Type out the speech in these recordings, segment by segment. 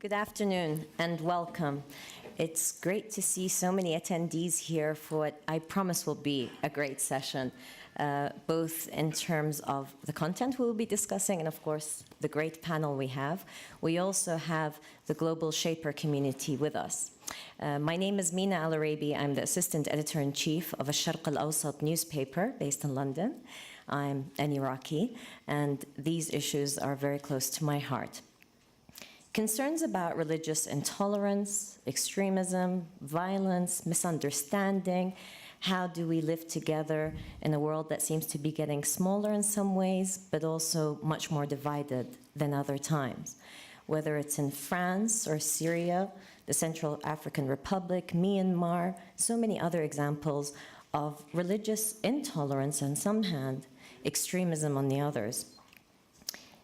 Good afternoon and welcome. It's great to see so many attendees here for what I promise will be a great session, both in terms of the content we'll be discussing and, of course, the great panel we have. We also have the Global Shaper community with us. My name is Mina Al-Arabi. I'm the Assistant Editor-in-Chief of Al-Sharq Al-Awsat newspaper based in London. I'm an Iraqi, and these issues are very close to my heart. Concerns about religious intolerance, extremism, violence, misunderstanding, how do we live together in a world that seems to be getting smaller in some ways, but also much more divided than other times. Whether it's in France or Syria, the Central African Republic, Myanmar, so many other examples of religious intolerance on some hand, extremism on the others.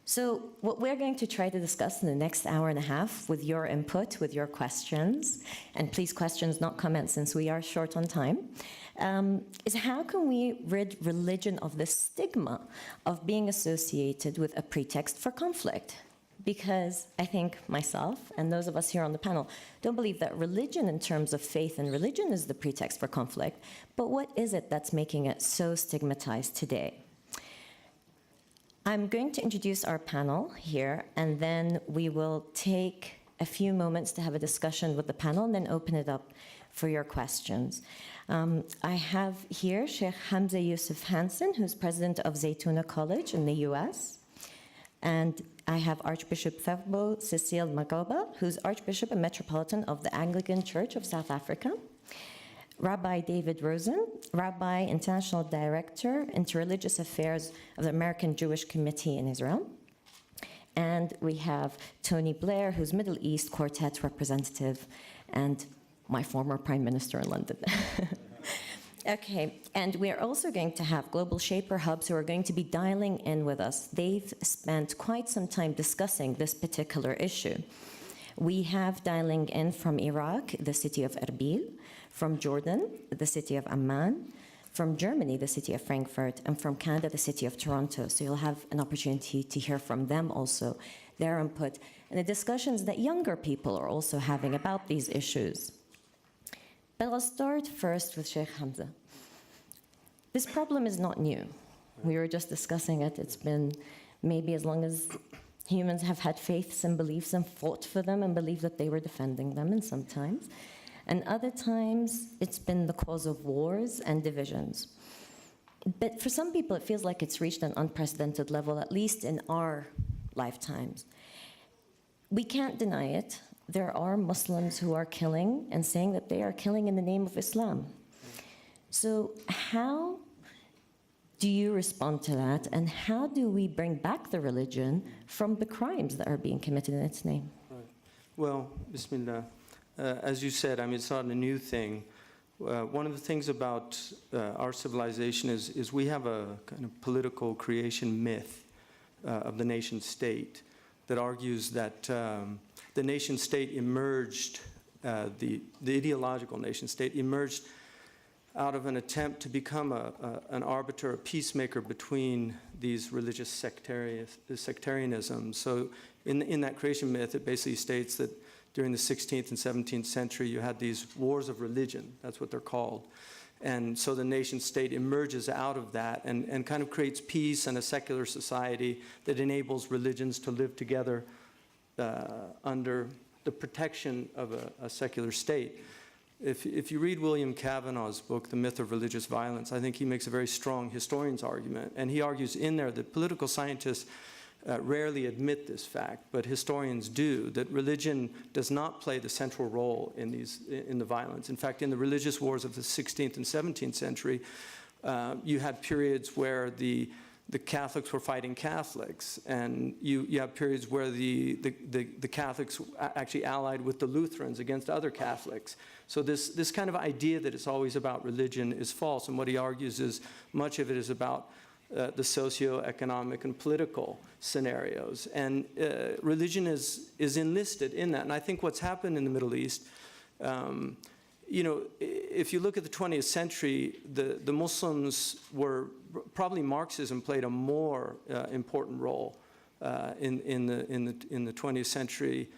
So what we're going to try to discuss in the next hour and a half with your input, with your questions, and please questions, not comments, since we are short on time, is how can we rid religion of the stigma of being associated with a pretext for conflict? Because I think myself and those of us here on the panel don't believe that religion in terms of faith and religion is the pretext for conflict, but what is it that's making it so stigmatized today? I'm going to introduce our panel here, and then we will take a few moments to have a discussion with the panel and then open it up for your questions. I have here Sheikh Hamza Yusuf Hansen, who's president of Zaytuna College in the US. And I have Archbishop Thabo Cecile Magoba, who's Archbishop and Metropolitan of the Anglican Church of South Africa. Rabbi David Rosen, Rabbi, International Director, Interreligious Affairs of the American Jewish Committee in Israel. And we have Tony Blair, who's Middle East Quartet representative and my former Prime Minister in London. Okay, and we're also going to have Global Shaper Hubs who are going to be dialing in with us. They've spent quite some time discussing this particular issue. We have dialing in from Iraq, the city of Erbil, from Jordan, the city of Amman, from Germany, the city of Frankfurt, and from Canada, the city of Toronto. So you'll have an opportunity to hear from them also, their input, and the discussions that younger people are also having about these issues. But I'll start first with Sheikh Hamza. This problem is not new. We were just discussing it. It's been maybe as long as humans have had faiths and beliefs and fought for them and believed that they were defending them, and sometimes. And other times, it's been the cause of wars and divisions. But for some people, it feels like it's reached an unprecedented level, at least in our lifetimes. We can't deny it. There are Muslims who are killing and saying that they are killing in the name of Islam. So how do you respond to that? And how do we bring back the religion from the crimes that are being committed in its name? Right. Well, Bismillah. As you said, I mean, it's not a new thing. One of the things about our civilization is we have a kind of political creation myth of the nation state that argues that the nation state emerged, the ideological nation state emerged out of an attempt to become an arbiter, a peacemaker between these religious sectarianism. So in that creation myth, it basically states that during the 16th and 17th century, you had these wars of religion. That's what they're called. And so the nation state emerges out of that and kind of creates peace and a secular society that enables religions to live together under the protection of a secular state. If you read William Cavanaugh's book, The Myth of Religious Violence, I think he makes a very strong historian's argument. And he argues in there that political scientists rarely admit this fact, but historians do, that religion does not play the central role in the violence. In fact, in the religious wars of the 16th and 17th century, you had periods where the Catholics were fighting Catholics, and you have periods where the Catholics actually allied with the Lutherans against other Catholics. So this kind of idea that it's always about religion is false, and what he argues is much of it is about the socio-economic and political scenarios. And religion is enlisted in that. And I think what's happened in the Middle East, you know, if you look at the 20th century, the Muslims were, probably Marxism played a more important role in the 20th century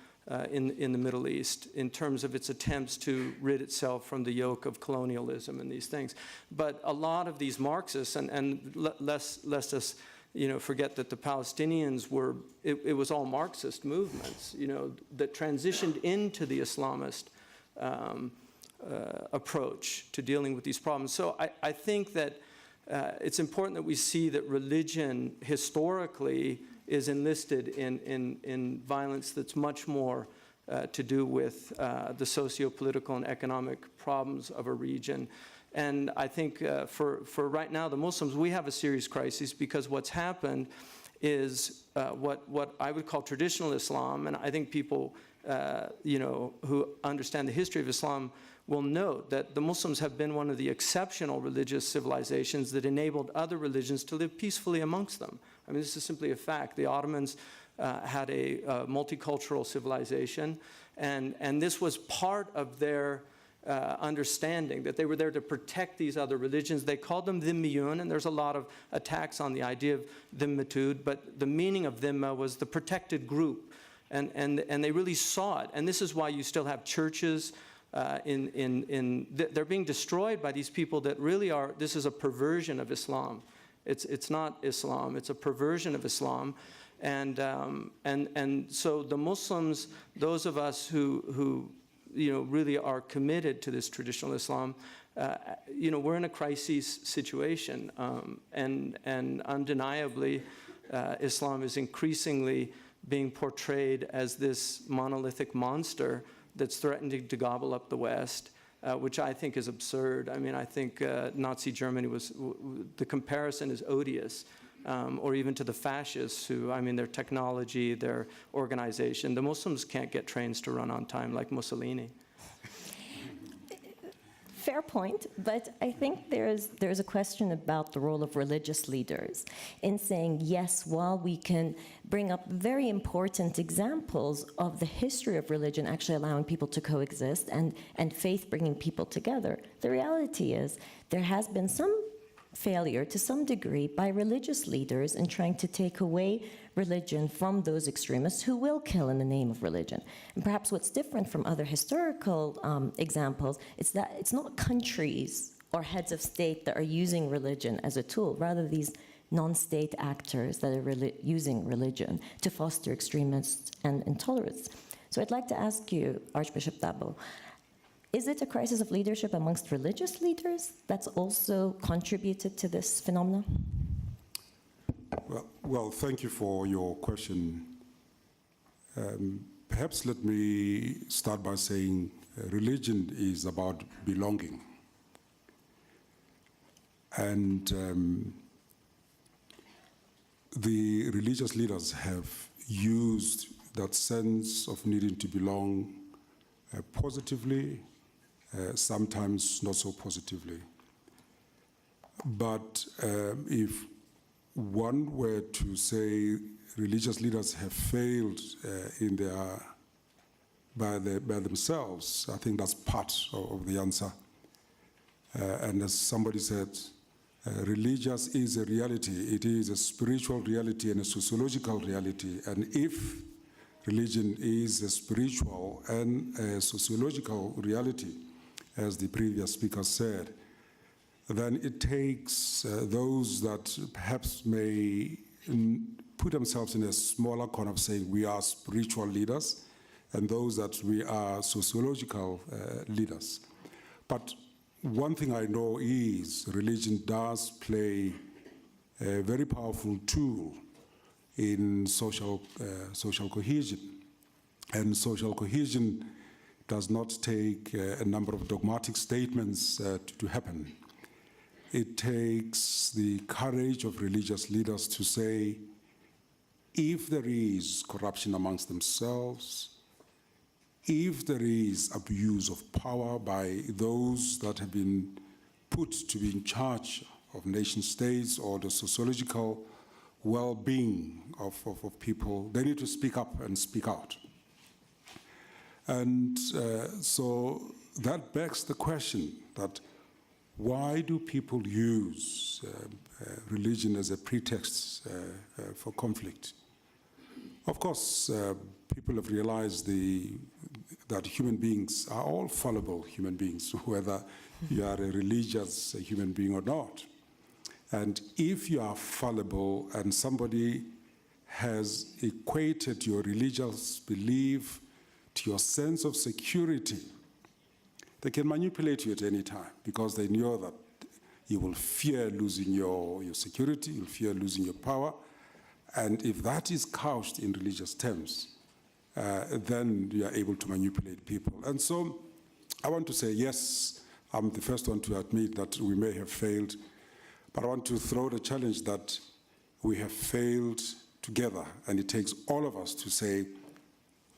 in the Middle East in terms of its attempts to rid itself from the yoke of colonialism and these things. But a lot of these Marxists, and lest us forget that the Palestinians were, it was all Marxist movements, that transitioned into the Islamist approach to dealing with these problems. So I think that it's important that we see that religion historically is enlisted in violence that's much more to do with the socio-political and economic problems of a region. And I think for right now, the Muslims, we have a serious crisis because what's happened is what I would call traditional Islam, and I think people who understand the history of Islam will note that the Muslims have been one of the exceptional religious civilizations that enabled other religions to live peacefully amongst them. I mean, this is simply a fact. The Ottomans had a multicultural civilization, and this was part of their understanding, that they were there to protect these other religions. They called them dhimmiyun, and there's a lot of attacks on the idea of dhimmatud, but the meaning of dhimma was the protected group, and they really saw it. And this is why you still have churches they're being destroyed by these people that really are, this is a perversion of Islam. It's not Islam, it's a perversion of Islam. And so the Muslims, those of us who really are committed to this traditional Islam, we're in a crisis situation. And undeniably, Islam is increasingly being portrayed as this monolithic monster that's threatening to gobble up the West, which I think is absurd. I mean, I think Nazi Germany the comparison is odious, or even to the fascists who, I mean, their technology, their organization. The Muslims can't get trains to run on time like Mussolini. Fair point, but I think there's a question about the role of religious leaders in saying, yes, while we can bring up very important examples of the history of religion actually allowing people to coexist and faith bringing people together, the reality is there has been some failure to some degree by religious leaders in trying to take away religion from those extremists who will kill in the name of religion. And perhaps what's different from other historical examples is that it's not countries or heads of state that are using religion as a tool, rather these non-state actors that are using religion to foster extremists and intolerance. So I'd like to ask you, Archbishop Dabo, is it a crisis of leadership amongst religious leaders that's also contributed to this phenomenon? Well, thank you for your question. Perhaps let me start by saying religion is about belonging. And the religious leaders have used that sense of needing to belong positively, sometimes not so positively. But if one were to say religious leaders have failed by themselves, I think that's part of the answer. And as somebody said, religious is a reality. It is a spiritual reality and a sociological reality. And if religion is a spiritual and a sociological reality, as the previous speaker said, then it takes those that perhaps may put themselves in a smaller corner of saying we are spiritual leaders, and those that we are sociological leaders. But one thing I know is religion does play a very powerful tool in social cohesion. And social cohesion does not take a number of dogmatic statements to happen. It takes the courage of religious leaders to say, if there is corruption amongst themselves, if there is abuse of power by those that have been put to be in charge of nation states or the sociological well-being of people, they need to speak up and speak out. And so that begs the question that why do people use religion as a pretext for conflict? Of course, people have realized that human beings are all fallible human beings, whether you are a religious human being or not. And if you are fallible and somebody has equated your religious belief to your sense of security, they can manipulate you at any time because they know that you will fear losing your security, you'll fear losing your power. And if that is couched in religious terms, then you are able to manipulate people. And so I want to say, yes, I'm the first one to admit that we may have failed, but I want to throw the challenge that we have failed together, and it takes all of us to say,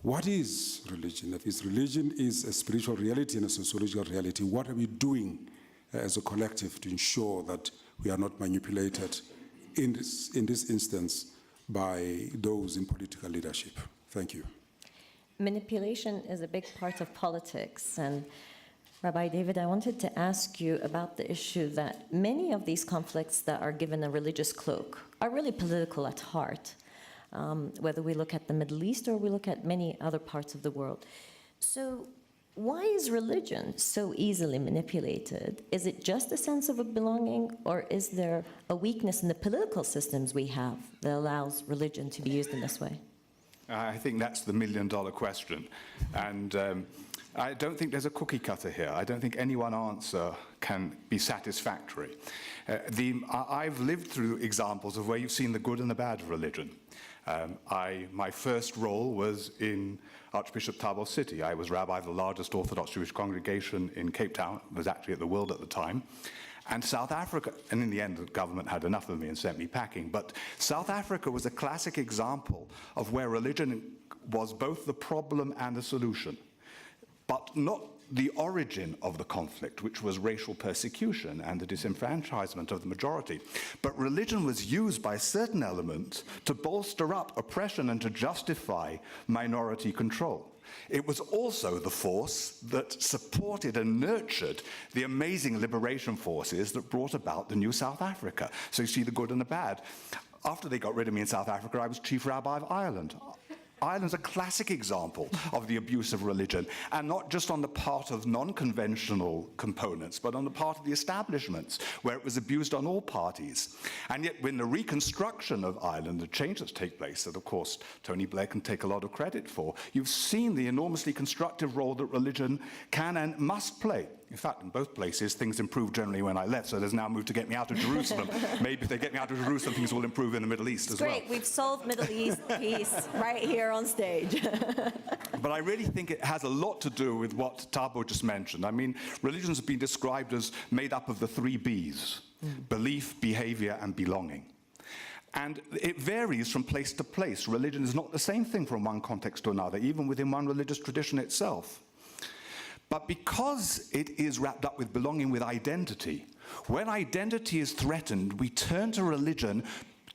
what is religion? If religion is a spiritual reality and a sociological reality, what are we doing as a collective to ensure that we are not manipulated in this instance by those in political leadership? Thank you. Manipulation is a big part of politics, and Rabbi David, I wanted to ask you about the issue that many of these conflicts that are given a religious cloak are really political at heart, whether we look at the Middle East or we look at many other parts of the world. So why is religion so easily manipulated? Is it just a sense of a belonging, or is there a weakness in the political systems we have that allows religion to be used in this way? I think that's the million-dollar question. And I don't think there's a cookie cutter here. I don't think any one answer can be satisfactory. I've lived through examples of where you've seen the good and the bad of religion. My first role was in Archbishop Davos City. I was rabbi of the largest Orthodox Jewish congregation in Cape Town. It was actually at the World at the time. And South Africa, and in the end, the government had enough of me and sent me packing. But South Africa was a classic example of where religion was both the problem and the solution, but not the origin of the conflict, which was racial persecution and the disenfranchisement of the majority. But religion was used by certain elements to bolster up oppression and to justify minority control. It was also the force that supported and nurtured the amazing liberation forces that brought about the new South Africa. So you see the good and the bad. After they got rid of me in South Africa, I was chief rabbi of Ireland. Ireland's a classic example of the abuse of religion, and not just on the part of non-conventional components, but on the part of the establishments, where it was abused on all parties. And yet, when the reconstruction of Ireland, the change that's taken place, that of course Tony Blair can take a lot of credit for, you've seen the enormously constructive role that religion can and must play. In fact, in both places, things improved generally when I left, so there's now a move to get me out of Jerusalem. Maybe if they get me out of Jerusalem, things will improve in the Middle East as well. Great, we've solved Middle East peace right here on stage. But I really think it has a lot to do with what Tabo just mentioned. I mean, religion's been described as made up of the 3 B's, belief, behavior, and belonging. And it varies from place to place. Religion is not the same thing from one context to another, even within one religious tradition itself. But because it is wrapped up with belonging, with identity, when identity is threatened, we turn to religion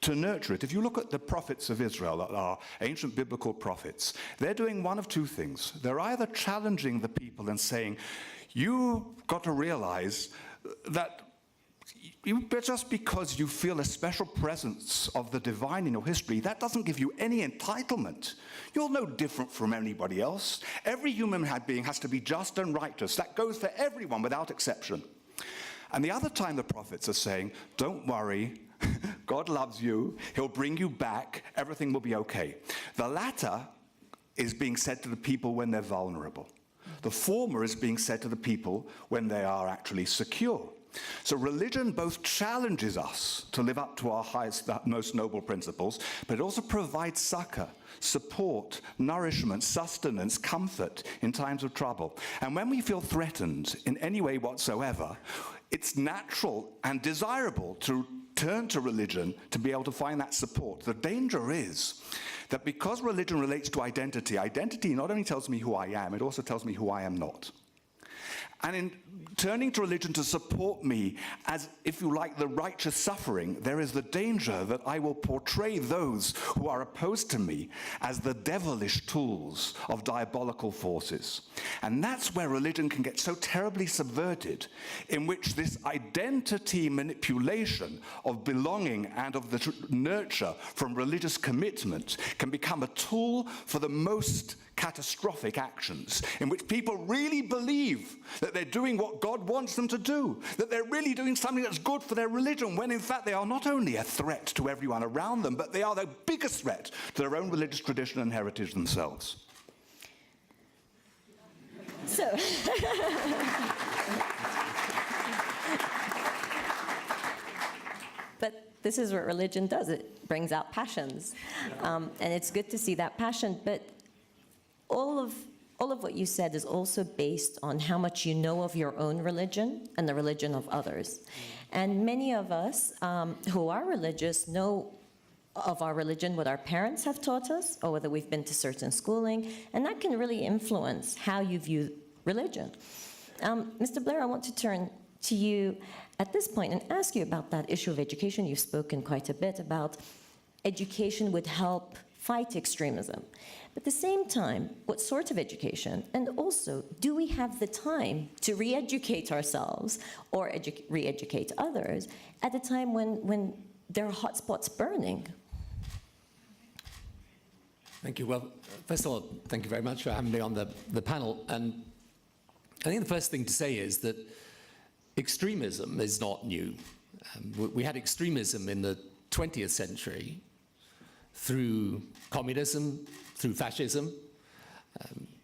to nurture it. If you look at the prophets of Israel, our ancient biblical prophets, they're doing one of 2 things. They're either challenging the people and saying, you've got to realize that just because you feel a special presence of the divine in your history, that doesn't give you any entitlement. You're no different from anybody else. Every human being has to be just and righteous. That goes for everyone without exception. And the other time the prophets are saying, don't worry, God loves you, he'll bring you back, everything will be okay. The latter is being said to the people when they're vulnerable. The former is being said to the people when they are actually secure. So religion both challenges us to live up to our highest, most noble principles, but it also provides succor, support, nourishment, sustenance, comfort in times of trouble. And when we feel threatened in any way whatsoever, it's natural and desirable to turn to religion to be able to find that support. The danger is that because religion relates to identity, identity not only tells me who I am, it also tells me who I am not. And in turning to religion to support me as, if you like, the righteous suffering, there is the danger that I will portray those who are opposed to me as the devilish tools of diabolical forces. And that's where religion can get so terribly subverted, in which this identity manipulation of belonging and of the nurture from religious commitment can become a tool for the most catastrophic actions, in which people really believe that they're doing what God wants them to do, that they're really doing something that's good for their religion, when in fact they are not only a threat to everyone around them, but they are the biggest threat to their own religious tradition and heritage themselves. So, but this is what religion does. It brings out passions. And it's good to see that passion, but all of what you said is also based on how much you know of your own religion and the religion of others. And many of us who are religious know of our religion, what our parents have taught us, or whether we've been to certain schooling, and that can really influence how you view religion. Mr. Blair, I want to turn to you at this point and ask you about that issue of education. You've spoken quite a bit about education would help fight extremism. At the same time, what sort of education? And also, do we have the time to re-educate ourselves or re-educate others at a time when there are hotspots burning? Thank you. Well, first of all, thank you very much for having me on the panel. And I think the first thing to say is that extremism is not new. We had extremism in the 20th century through communism, through fascism,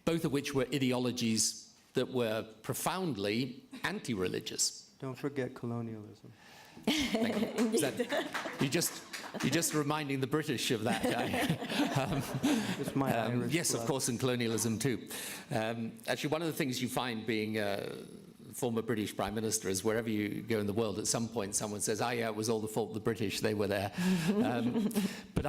both of which were ideologies that were profoundly anti-religious. Don't forget colonialism. Thank you. You're just reminding the British of that. It's my Irish yes, blood. of course, and colonialism too. Actually, one of the things you find being former British Prime Minister is wherever you go in the world, at some point someone says, "Ah, yeah, it was all the fault of the British, they were there." But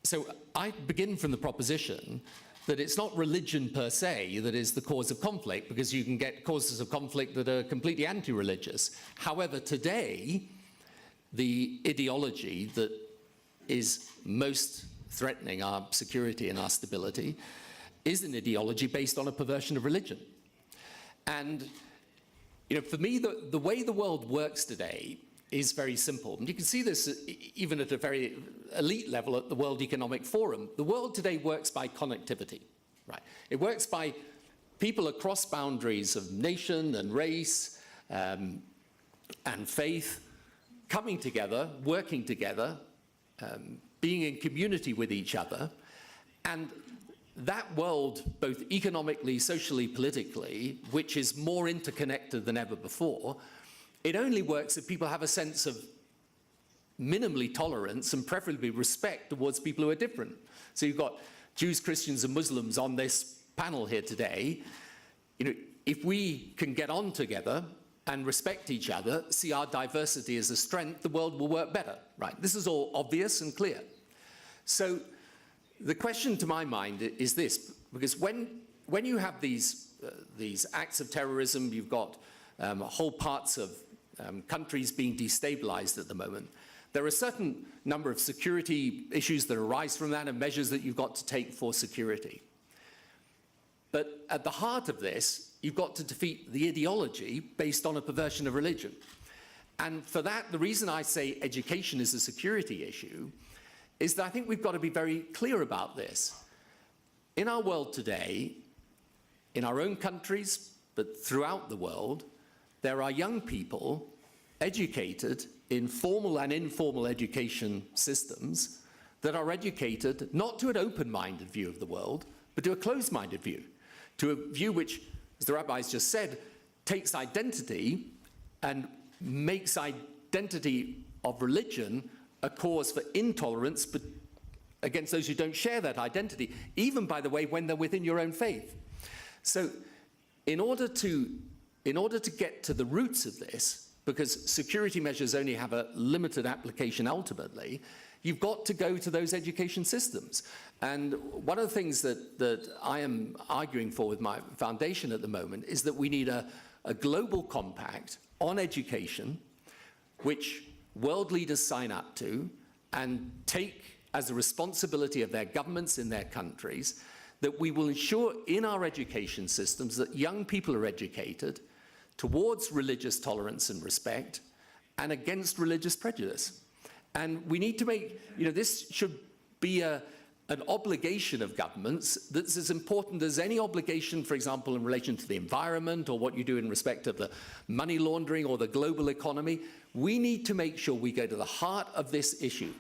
So I begin from the proposition that it's not religion per se that is the cause of conflict, because you can get causes of conflict that are completely anti-religious. However, today, the ideology that is most threatening our security and our stability is an ideology based on a perversion of religion. And for me, the way the world works today is very simple. And you can see this even at a very elite level at the World Economic Forum. The world today works by connectivity, right? It works by people across boundaries of nation and race and faith coming together, working together, being in community with each other. And that world, both economically, socially, politically, which is more interconnected than ever before, it only works if people have a sense of minimally tolerance and preferably respect towards people who are different. So you've got Jews, Christians, and Muslims on this panel here today. If we can get on together and respect each other, see our diversity as a strength, the world will work better, right? This is all obvious and clear. So the question to my mind is this, because when you have these acts of terrorism, you've got whole parts of countries being destabilized at the moment. There are a certain number of security issues that arise from that and measures that you've got to take for security. But at the heart of this, you've got to defeat the ideology based on a perversion of religion. And for that, the reason I say education is a security issue is that I think we've got to be very clear about this. In our world today, in our own countries, but throughout the world, there are young people educated in formal and informal education systems that are educated not to an open-minded view of the world, but to a closed-minded view, to a view which, as the rabbis just said, takes identity and makes identity of religion a cause for intolerance but against those who don't share that identity, even, by the way, when they're within your own faith. So in order to get to the roots of this, because security measures only have a limited application ultimately, you've got to go to those education systems. And one of the things that I am arguing for with my foundation at the moment is that we need a global compact on education, which world leaders sign up to and take as a responsibility of their governments in their countries, that we will ensure in our education systems that young people are educated towards religious tolerance and respect and against religious prejudice. And we need to make, this should be an obligation of governments that's as important as any obligation, for example, in relation to the environment or what you do in respect of the money laundering or the global economy. We need to make sure we go to the heart of this issue,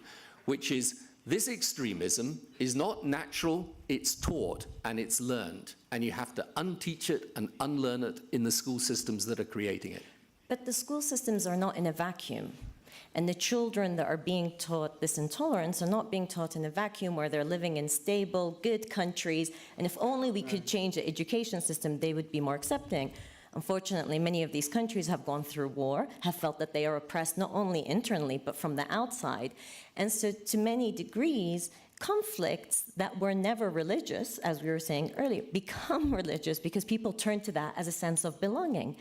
which is this extremism is not natural, it's taught and it's learned. And you have to unteach it and unlearn it in the school systems that are creating it. But the school systems are not in a vacuum. And the children that are being taught this intolerance are not being taught in a vacuum where they're living in stable, good countries. And if only we could change the education system, they would be more accepting. Unfortunately, many of these countries have gone through war, have felt that they are oppressed not only internally, but from the outside. And so to many degrees, conflicts that were never religious, as we were saying earlier, become religious because people turn to that as a sense of belonging.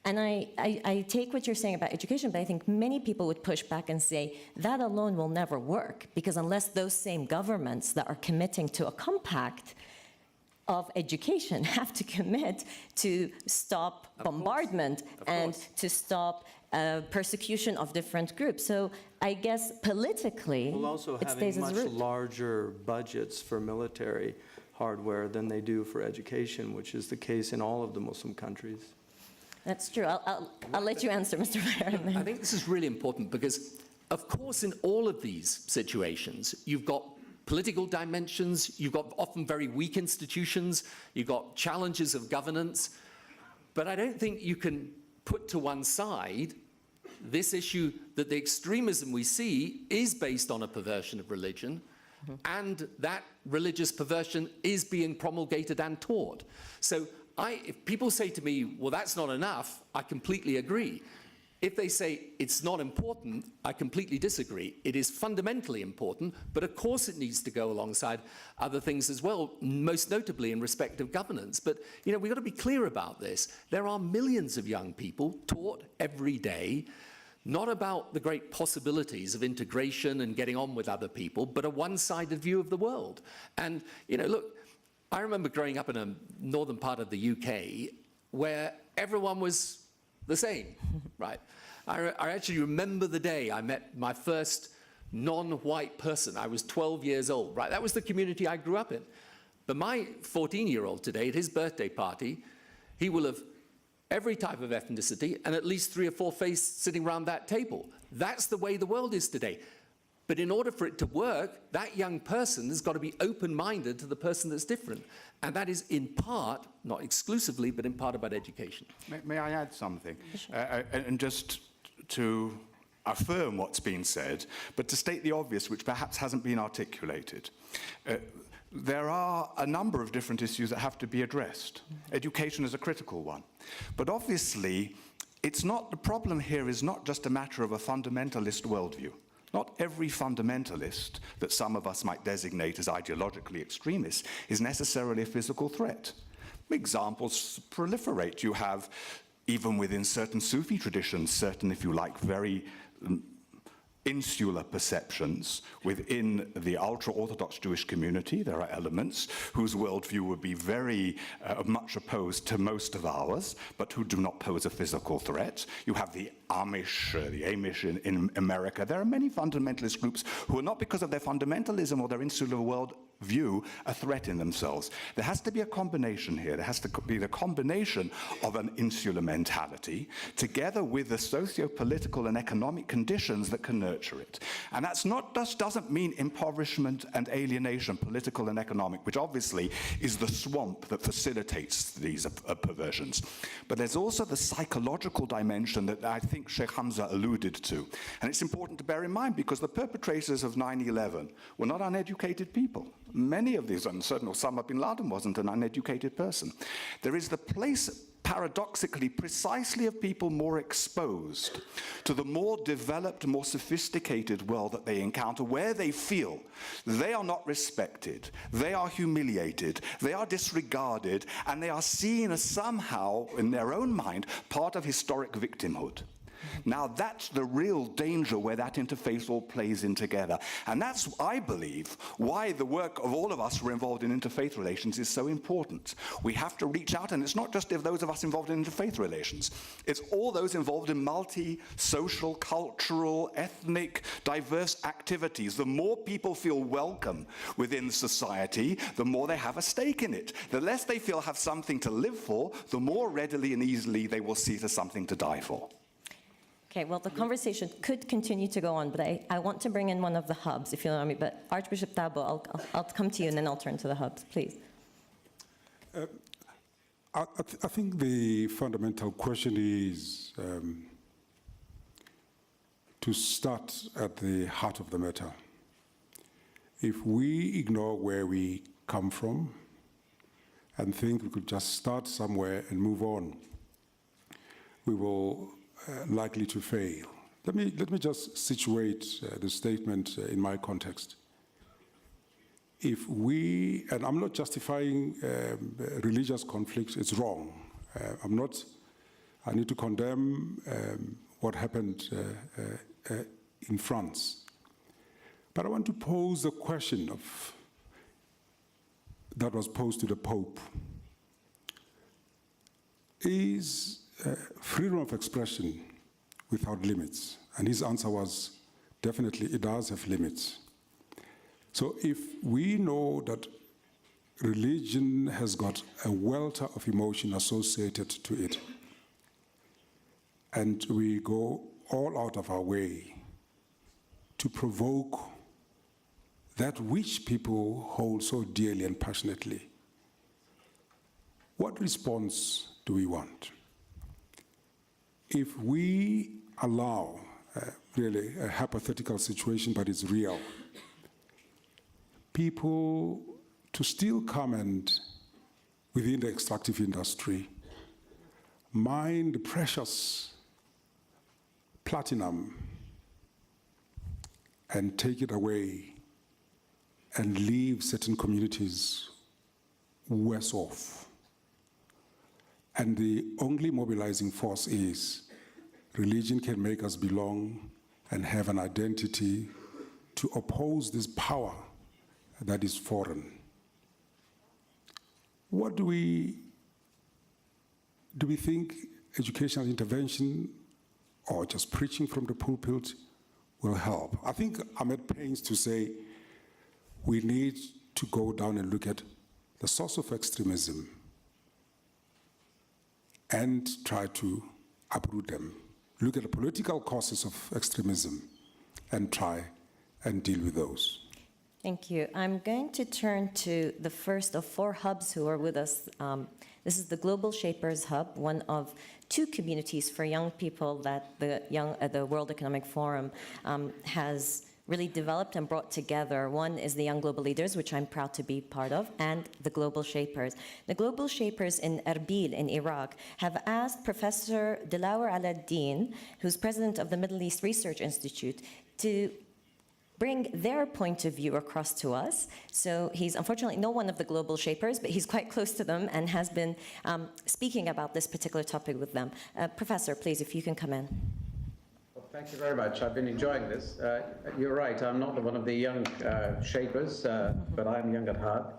And I take what you're saying about education, but I think many people would push back and say that alone will never work, because unless those same governments that are committing to a compact of education have to commit to stop bombardment and to stop persecution of different groups. So I guess politically, We'll also it having stays as much root. larger budgets for military hardware than they do for education, which is the case in all of the Muslim countries. That's true. I'll let you answer, Mr. Mayor. I think this is really important because, of course, in all of these situations, you've got political dimensions, you've got often very weak institutions, you've got challenges of governance, but I don't think you can put to one side this issue that the extremism we see is based on a perversion of religion, and that religious perversion is being promulgated and taught. So if people say to me, well, that's not enough, I completely agree. If they say it's not important, I completely disagree. It is fundamentally important, but of course it needs to go alongside other things as well, most notably in respect of governance. But, we've got to be clear about this. There are millions of young people taught every day, not about the great possibilities of integration and getting on with other people, but a one-sided view of the world. And, look, I remember growing up in a northern part of the UK where everyone was the same, right? I actually remember the day I met my first non-white person. I was 12 years old, right? That was the community I grew up in. But my 14-year-old today, at his birthday party, he will have every type of ethnicity and at least 3 or 4 faces sitting around that table. That's the way the world is today. But in order for it to work, that young person has got to be open-minded to the person that's different. And that is in part, not exclusively, but in part about education. May I add something? And just to affirm what's been said, but to state the obvious, which perhaps hasn't been articulated. There are a number of different issues that have to be addressed. Education is a critical one. But obviously, the problem here is not just a matter of a fundamentalist worldview. Not every fundamentalist that some of us might designate as ideologically extremist is necessarily a physical threat. Examples proliferate. You have, even within certain Sufi traditions, certain, if you like, very insular perceptions within the ultra-Orthodox Jewish community. There are elements whose worldview would be very much opposed to most of ours, but who do not pose a physical threat. You have the Amish in America. There are many fundamentalist groups who are not, because of their fundamentalism or their insular worldview, a threat in themselves. There has to be a combination here. There has to be the combination of an insular mentality together with the socio-political and economic conditions that can nurture it. And that's not just doesn't mean impoverishment and alienation, political and economic, which obviously is the swamp that facilitates these perversions. But there's also the psychological dimension that I think Sheikh Hamza alluded to. And it's important to bear in mind because the perpetrators of 9/11 were not uneducated people. many of these, and certainly Osama bin Laden wasn't an uneducated person. There is the place, paradoxically, precisely of people more exposed to the more developed, more sophisticated world that they encounter, where they feel they are not respected, they are humiliated, they are disregarded, and they are seen as somehow, in their own mind, part of historic victimhood. Now, that's the real danger where that interface all plays in together. And that's, I believe, why the work of all of us who are involved in interfaith relations is so important. We have to reach out, and it's not just if those of us involved in interfaith relations. It's all those involved in multi-social, cultural, ethnic, diverse activities. The more people feel welcome within society, the more they have a stake in it. The less they feel have something to live for, the more readily and easily they will see it as something to die for. Okay, well, the conversation could continue to go on, but I want to bring in one of the hubs, if you allow me. But Archbishop Dabo, I'll come to you, and then I'll turn to the hubs, please. I think the fundamental question is to start at the heart of the matter. If we ignore where we come from and think we could just start somewhere and move on, we will likely to fail. Let me just situate the statement in my context. If we, and I'm not justifying religious conflicts, it's wrong. I need to condemn what happened in France. But I want to pose the question that was posed to the Pope. Is freedom of expression without limits? And his answer was, definitely it does have limits. So if we know that religion has got a welter of emotion associated to it, and we go all out of our way to provoke that which people hold so dearly and passionately, what response do we want? If we allow really a hypothetical situation, but it's real, people to still come and, within the extractive industry, mine the precious platinum and take it away and leave certain communities worse off. And the only mobilizing force is religion can make us belong and have an identity to oppose this power that is foreign. What do we think educational intervention or just preaching from the pulpit will help? I think I'm at pains to say we need to go down and look at the source of extremism and try to uproot them. Look at the political causes of extremism and try and deal with those. Thank you. I'm going to turn to the first of 4 hubs who are with us. This is the Global Shapers Hub, one of 2 communities for young people that the World Economic Forum has really developed and brought together. One is the Young Global Leaders, which I'm proud to be part of, and the Global Shapers. The Global Shapers in Erbil in Iraq have asked Professor Delawar Aladdin, who's president of the Middle East Research Institute, to bring their point of view across to us. So he's unfortunately not one of the Global Shapers, but he's quite close to them and has been speaking about this particular topic with them. Professor, please, if you can come in. Well, thank you very much. I've been enjoying this. You're right, I'm not one of the young shapers, but I'm young at heart.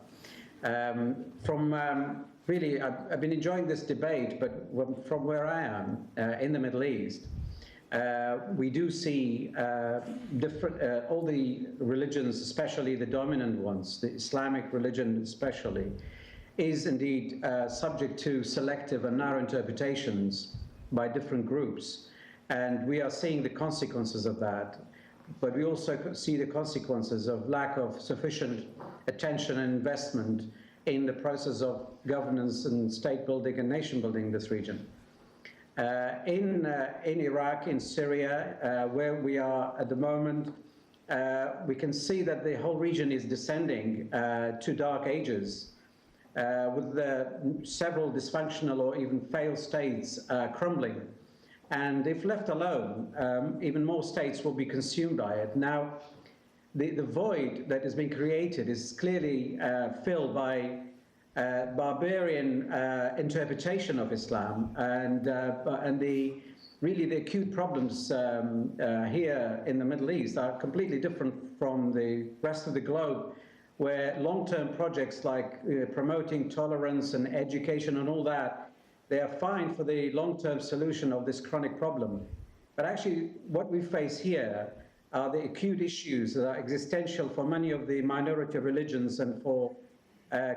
Really, I've been enjoying this debate, but from where I am in the Middle East, we do see all the religions, especially the dominant ones, the Islamic religion especially, is indeed subject to selective and narrow interpretations by different groups. And we are seeing the consequences of that. But we also see the consequences of lack of sufficient attention and investment in the process of governance and state building and nation building in this region. In Iraq, in Syria, where we are at the moment we can see that the whole region is descending to dark ages, with several dysfunctional or even failed states crumbling. And if left alone, even more states will be consumed by it. Now, the void that has been created is clearly filled by barbarian interpretation of Islam, and really the acute problems here in the Middle East are completely different from the rest of the globe, where long-term projects like promoting tolerance and education and all that, they are fine for the long-term solution of this chronic problem. But actually, what we face here are the acute issues that are existential for many of the minority religions and for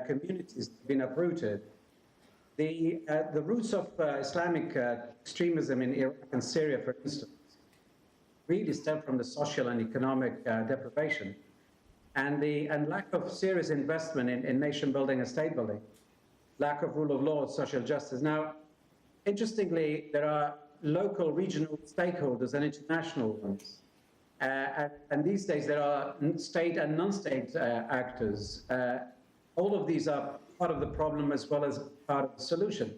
communities that have been uprooted. The roots of Islamic extremism in Iraq and Syria, for instance, really stem from the social and economic deprivation and lack of serious investment in nation building and state building, lack of rule of law, social justice. Now, interestingly, there are local, regional stakeholders and international ones. And these days, there are state and non-state actors. All of these are part of the problem as well as part of the solution.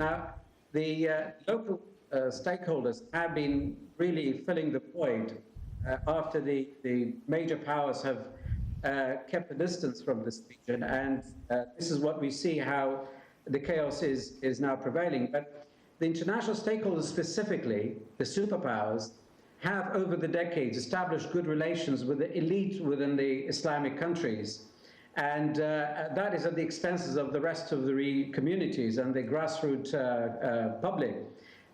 Now, the local stakeholders have been really filling the void after the major powers have kept a distance from this region. And this is what we see, how the chaos is now prevailing. But the international stakeholders, specifically the superpowers, have over the decades established good relations with the elite within the Islamic countries. And that is at the expenses of the rest of the communities and the grassroots public.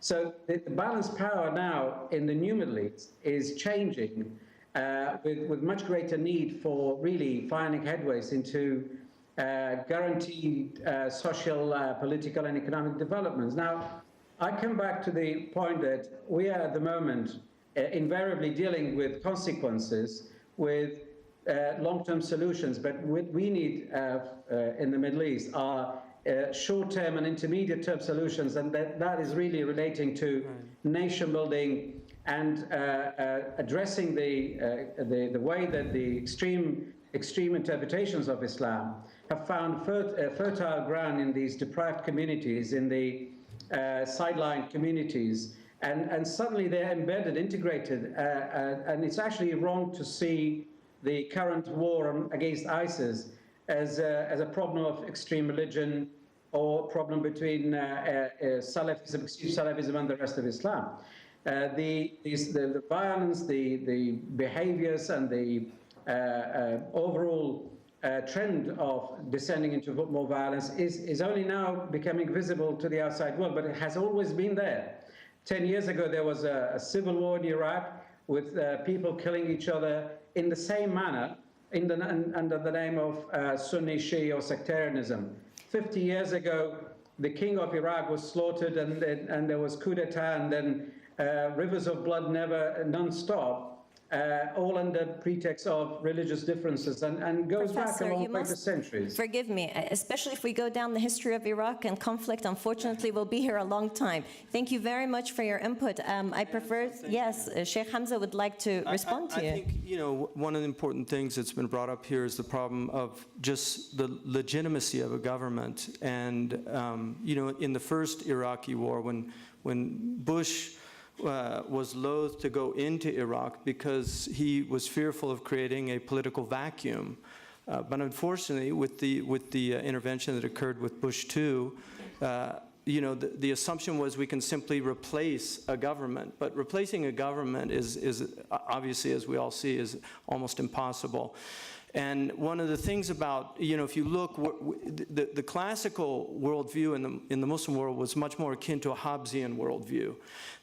So the balanced power now in the new Middle East is changing with much greater need for really finding headways into guaranteed social, political and economic developments. Now, I come back to the point that we are at the moment invariably dealing with consequences, with long-term solutions, but what we need in the Middle East are short-term and intermediate-term solutions, and that is really relating to nation building and addressing the way that the extreme interpretations of Islam have found fertile ground in these deprived communities, in the sideline communities, and suddenly they're embedded, integrated, and it's actually wrong to see the current war against ISIS as a problem of extreme religion or problem between Salafism, extreme Salafism and the rest of Islam. The violence, the behaviors and the overall trend of descending into more violence is only now becoming visible to the outside world, but it has always been there. 10 years ago, there was a civil war in Iraq with people killing each other in the same manner under the name of Sunni, Shia or sectarianism. 50 years ago, the king of Iraq was slaughtered and there was coup d'etat, and then rivers of blood non-stop, all under pretext of religious differences, and goes back a long way to centuries. Forgive me, especially if we go down the history of Iraq and conflict, unfortunately, we'll be here a long time. Thank you very much for your input. I prefer, yes, Sheikh Hamza would like to respond to you. I think, one of the important things that's been brought up here is the problem of just the legitimacy of a government. And, in the first Iraqi war, when Bush was loath to go into Iraq because he was fearful of creating a political vacuum. But unfortunately, with the intervention that occurred with Bush II, the assumption was we can simply replace a government. But replacing a government is obviously, as we all see, is almost impossible. And one of the things about, if you look, the classical worldview in the Muslim world was much more akin to a Hobbesian worldview,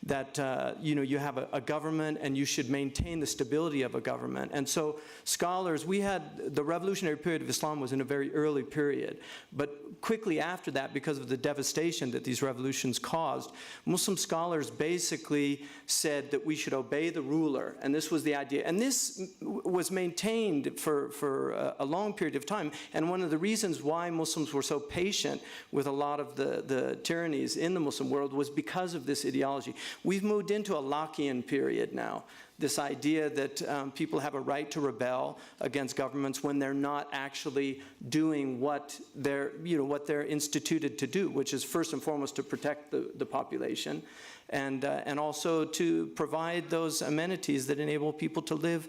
that, you have a government and you should maintain the stability of a government. And so scholars, the revolutionary period of Islam was in a very early period, but quickly after that, because of the devastation that these revolutions caused, Muslim scholars basically said that we should obey the ruler, and this was the idea. And this was maintained for a long period of time, and one of the reasons why Muslims were so patient with a lot of the tyrannies in the Muslim world was because of this ideology. We've moved into a Lockean period now. this idea that people have a right to rebel against governments when they're not actually doing what they're instituted to do, which is first and foremost to protect the population, and also to provide those amenities that enable people to live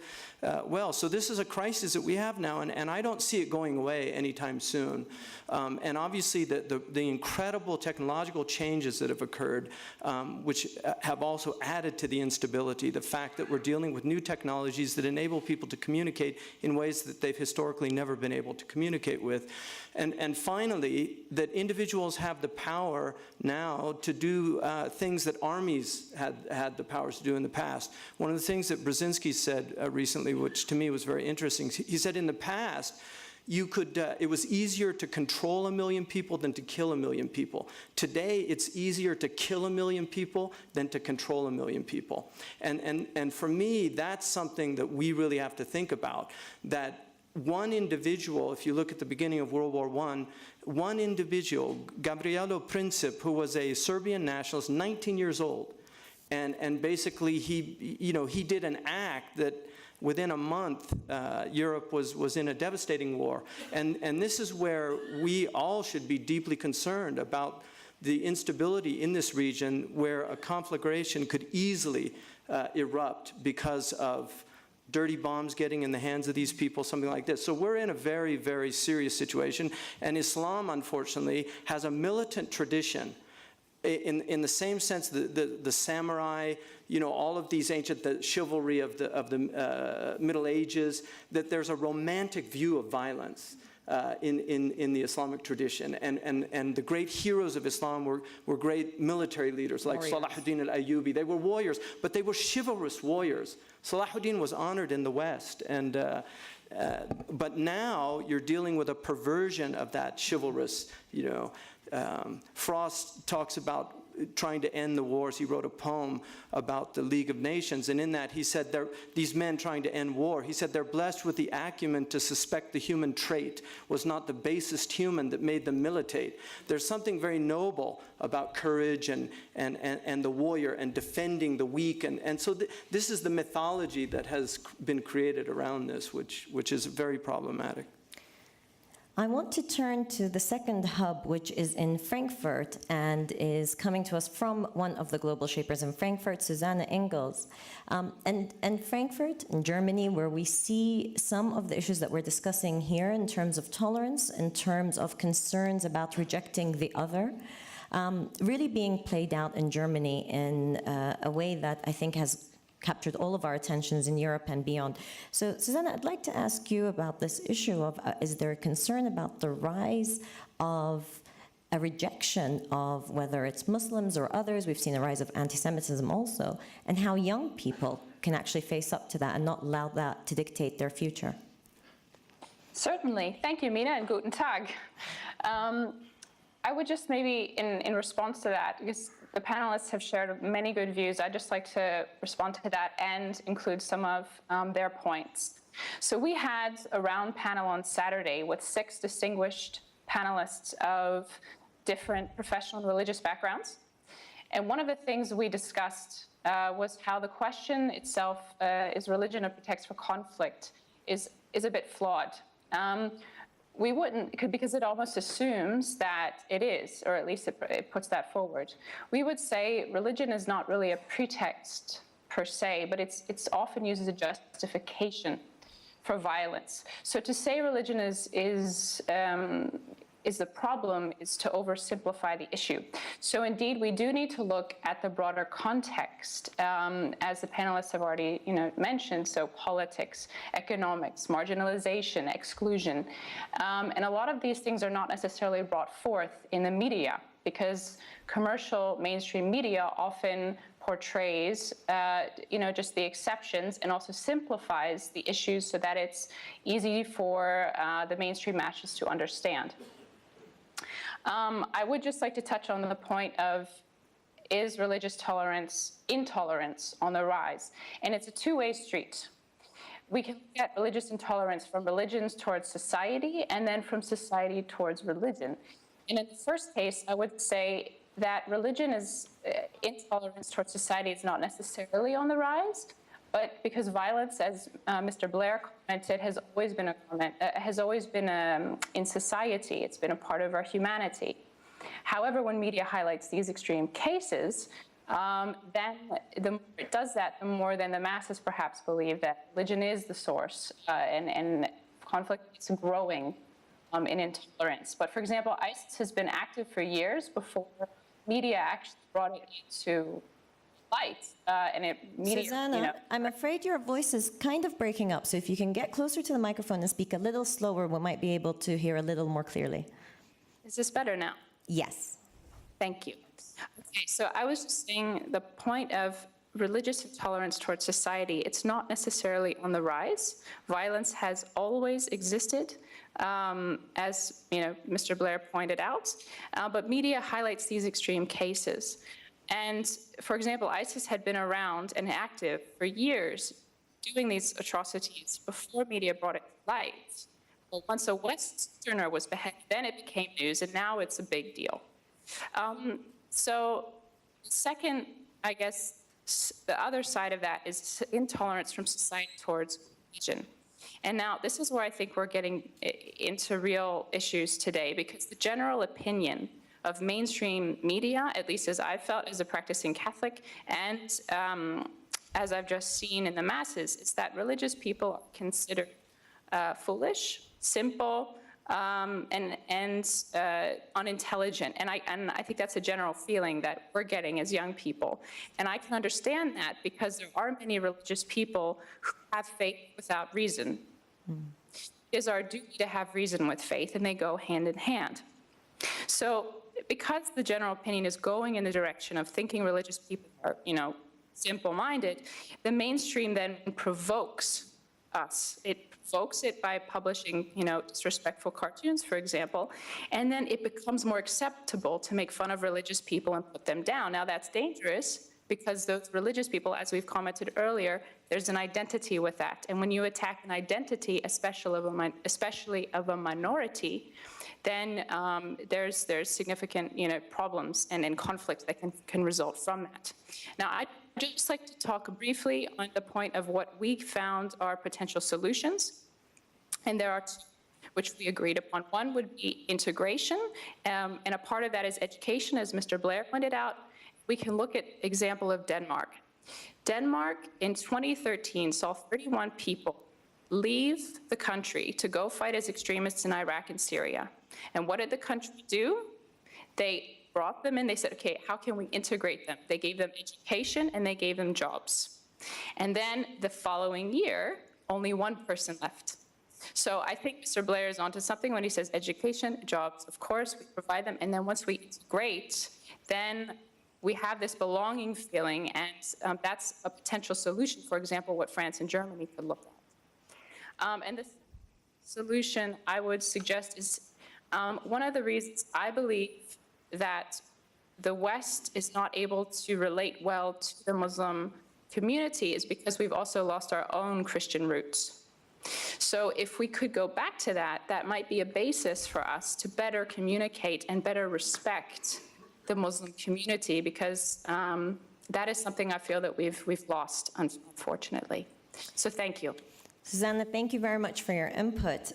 well. So this is a crisis that we have now, and I don't see it going away anytime soon. And obviously the incredible technological changes that have occurred, which have also added to the instability, the fact that we're dealing with new technologies that enable people to communicate in ways that they've historically never been able to communicate with. And finally, that individuals have the power now to do things that armies had the powers to do in the past. One of the things that Brzezinski said recently, which to me was very interesting, he said in the past, it was easier to control 1 million people than to kill 1 million people. Today, it's easier to kill 1 million people than to control 1 million people. And for me, that's something that we really have to think about, that one individual, if you look at the beginning of World War I, one individual, Gabrielo Princip, who was a Serbian nationalist, 19 years old, and basically he did an act that within a month, Europe was in a devastating war. And this is where we all should be deeply concerned about the instability in this region, where a conflagration could easily erupt because of dirty bombs getting in the hands of these people, something like this. So we're in a very, very serious situation. And Islam, unfortunately, has a militant tradition in the same sense the samurai, all of these the chivalry of the Middle Ages, that there's a romantic view of violence in the Islamic tradition. And the great heroes of Islam were great military leaders like Salahuddin al-Ayyubi. They were warriors, but they were chivalrous warriors. Salahuddin was honored in the West, but now you're dealing with a perversion of that chivalrous, Frost talks about trying to end the wars. He wrote a poem about the League of Nations, and in that he said, these men trying to end war, he said, they're blessed with the acumen to suspect the human trait was not the basest human that made them militate. There's something very noble about courage and the warrior and defending the weak, and so this is the mythology that has been created around this, which is very problematic. I want to turn to the second hub, which is in Frankfurt and is coming to us from one of the global shapers in Frankfurt, Susanne Engels. And Frankfurt in Germany, where we see some of the issues that we're discussing here in terms of tolerance, in terms of concerns about rejecting the other, really being played out in Germany in a way that I think has captured all of our attentions in Europe and beyond. So, Susanna, I'd like to ask you about this issue of, is there a concern about the rise of a rejection of whether it's Muslims or others? We've seen a rise of anti-Semitism also, and how young people can actually face up to that and not allow that to dictate their future. Certainly. Thank you, Mina, and guten Tag. I would just maybe, in response to that, because the panelists have shared many good views, I'd just like to respond to that and include some of their points. So we had a round panel on Saturday with 6 distinguished panelists of different professional and religious backgrounds. And one of the things we discussed was how the question itself, is religion a pretext for conflict, is a bit flawed. We wouldn't, because it almost assumes that it is, or at least it puts that forward. We would say religion is not really a pretext per se, but it's often used as a justification for violence. So to say religion is the problem is to oversimplify the issue. So indeed, we do need to look at the broader context, as the panelists have already mentioned, so politics, economics, marginalization, exclusion. And a lot of these things are not necessarily brought forth in the media, because commercial mainstream media often portrays just the exceptions and also simplifies the issues so that it's easy for the mainstream masses to understand. I would just like to touch on the point of, is religious intolerance on the rise? And it's a two-way street. We can look at religious intolerance from religions towards society and then from society towards religion. And in the first case, I would say that religion is intolerance towards society is not necessarily on the rise, But because violence, as Mr. Blair commented, has always been in society. It's been a part of our humanity. However, when media highlights these extreme cases, then the more it does that, the more then the masses perhaps believe that religion is the source, and conflict is growing in intolerance. But for example, ISIS has been active for years before media actually brought it to light, Susanna, I'm afraid your voice is kind of breaking up, so if you can get closer to the microphone and speak a little slower, we might be able to hear a little more clearly. Is this better now? Yes. Thank you. Okay, so I was just saying the point of religious intolerance towards society, it's not necessarily on the rise. Violence has always existed, as Mr. Blair pointed out, but media highlights these extreme cases. And for example, ISIS had been around and active for years doing these atrocities before media brought it to light. But once a Westerner was beheaded, then it became news, and now it's a big deal. So second, I guess, the other side of that is intolerance from society towards religion. And now this is where I think we're getting into real issues today, because the general opinion of mainstream media, at least as I've felt as a practicing Catholic, and as I've just seen in the masses, is that religious people are considered foolish, simple, and unintelligent. And I think that's a general feeling that we're getting as young people. And I can understand that because there are many religious people who have faith without reason. It is our duty to have reason with faith, and they go hand in hand. So because the general opinion is going in the direction of thinking religious people are, simple-minded, the mainstream then provokes us. It provokes it by publishing, disrespectful cartoons, for example, and then it becomes more acceptable to make fun of religious people and put them down. Now that's dangerous because those religious people, as we've commented earlier, there's an identity with that. And when you attack an identity, especially of a minority, then there's significant problems and conflict that can result from that. Now, I'd just like to talk briefly on the point of what we found are potential solutions. And there are two, which we agreed upon. One would be integration, and a part of that is education, as Mr. Blair pointed out. We can look at example of Denmark. Denmark in 2013 saw 31 people leave the country to go fight as extremists in Iraq and Syria. And what did the country do? They brought them in, they said, okay, how can we integrate them? They gave them education and they gave them jobs. And then the following year, only one person left. So I think Mr. Blair is onto something when he says education, jobs, of course, we provide them. And then once we integrate, then we have this belonging feeling, and that's a potential solution, for example, what France and Germany could look at. And the solution I would suggest is one of the reasons I believe that the West is not able to relate well to the Muslim community is because we've also lost our own Christian roots. So if we could go back to that, that might be a basis for us to better communicate and better respect the Muslim community, because that is something I feel that we've lost, unfortunately. So thank you. Susanna, thank you very much for your input.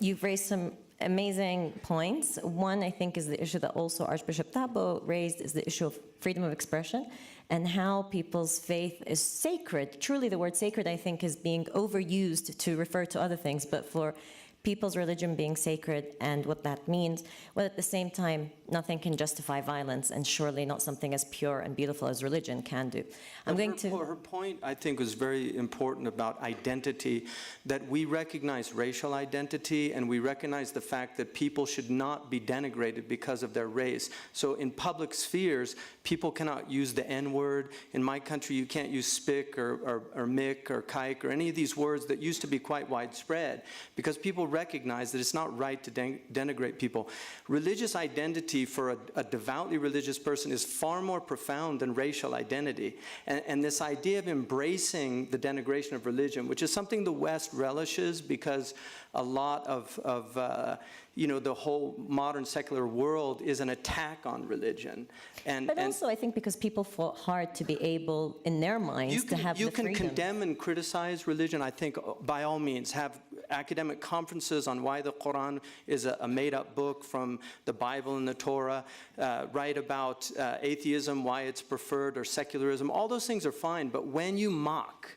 You've raised some amazing points. One, I think, is the issue that also Archbishop Davos raised, is the issue of freedom of expression and how people's faith is sacred. Truly, the word sacred, I think, is being overused to refer to other things, but for people's religion being sacred and what that means, but at the same time, nothing can justify violence, and surely not something as pure and beautiful as religion can do. Her point, I think, was very important about identity, that we recognize racial identity and we recognize the fact that people should not be denigrated because of their race. So in public spheres, people cannot use the N-word. In my country, you can't use spick or mick or kike or any of these words that used to be quite widespread, because people recognize that it's not right to denigrate people. Religious identity for a devoutly religious person is far more profound than racial identity. And this idea of embracing the denigration of religion, which is something the West relishes because a lot of the whole modern secular world is an attack on religion. But also, I think because people fought hard to be able, in their minds, to have the freedom. You can condemn and criticize religion, I think, by all means. Have academic conferences on why the Quran is a made-up book from the Bible and the Torah. Write about atheism, why it's preferred, or secularism. All those things are fine, but when you mock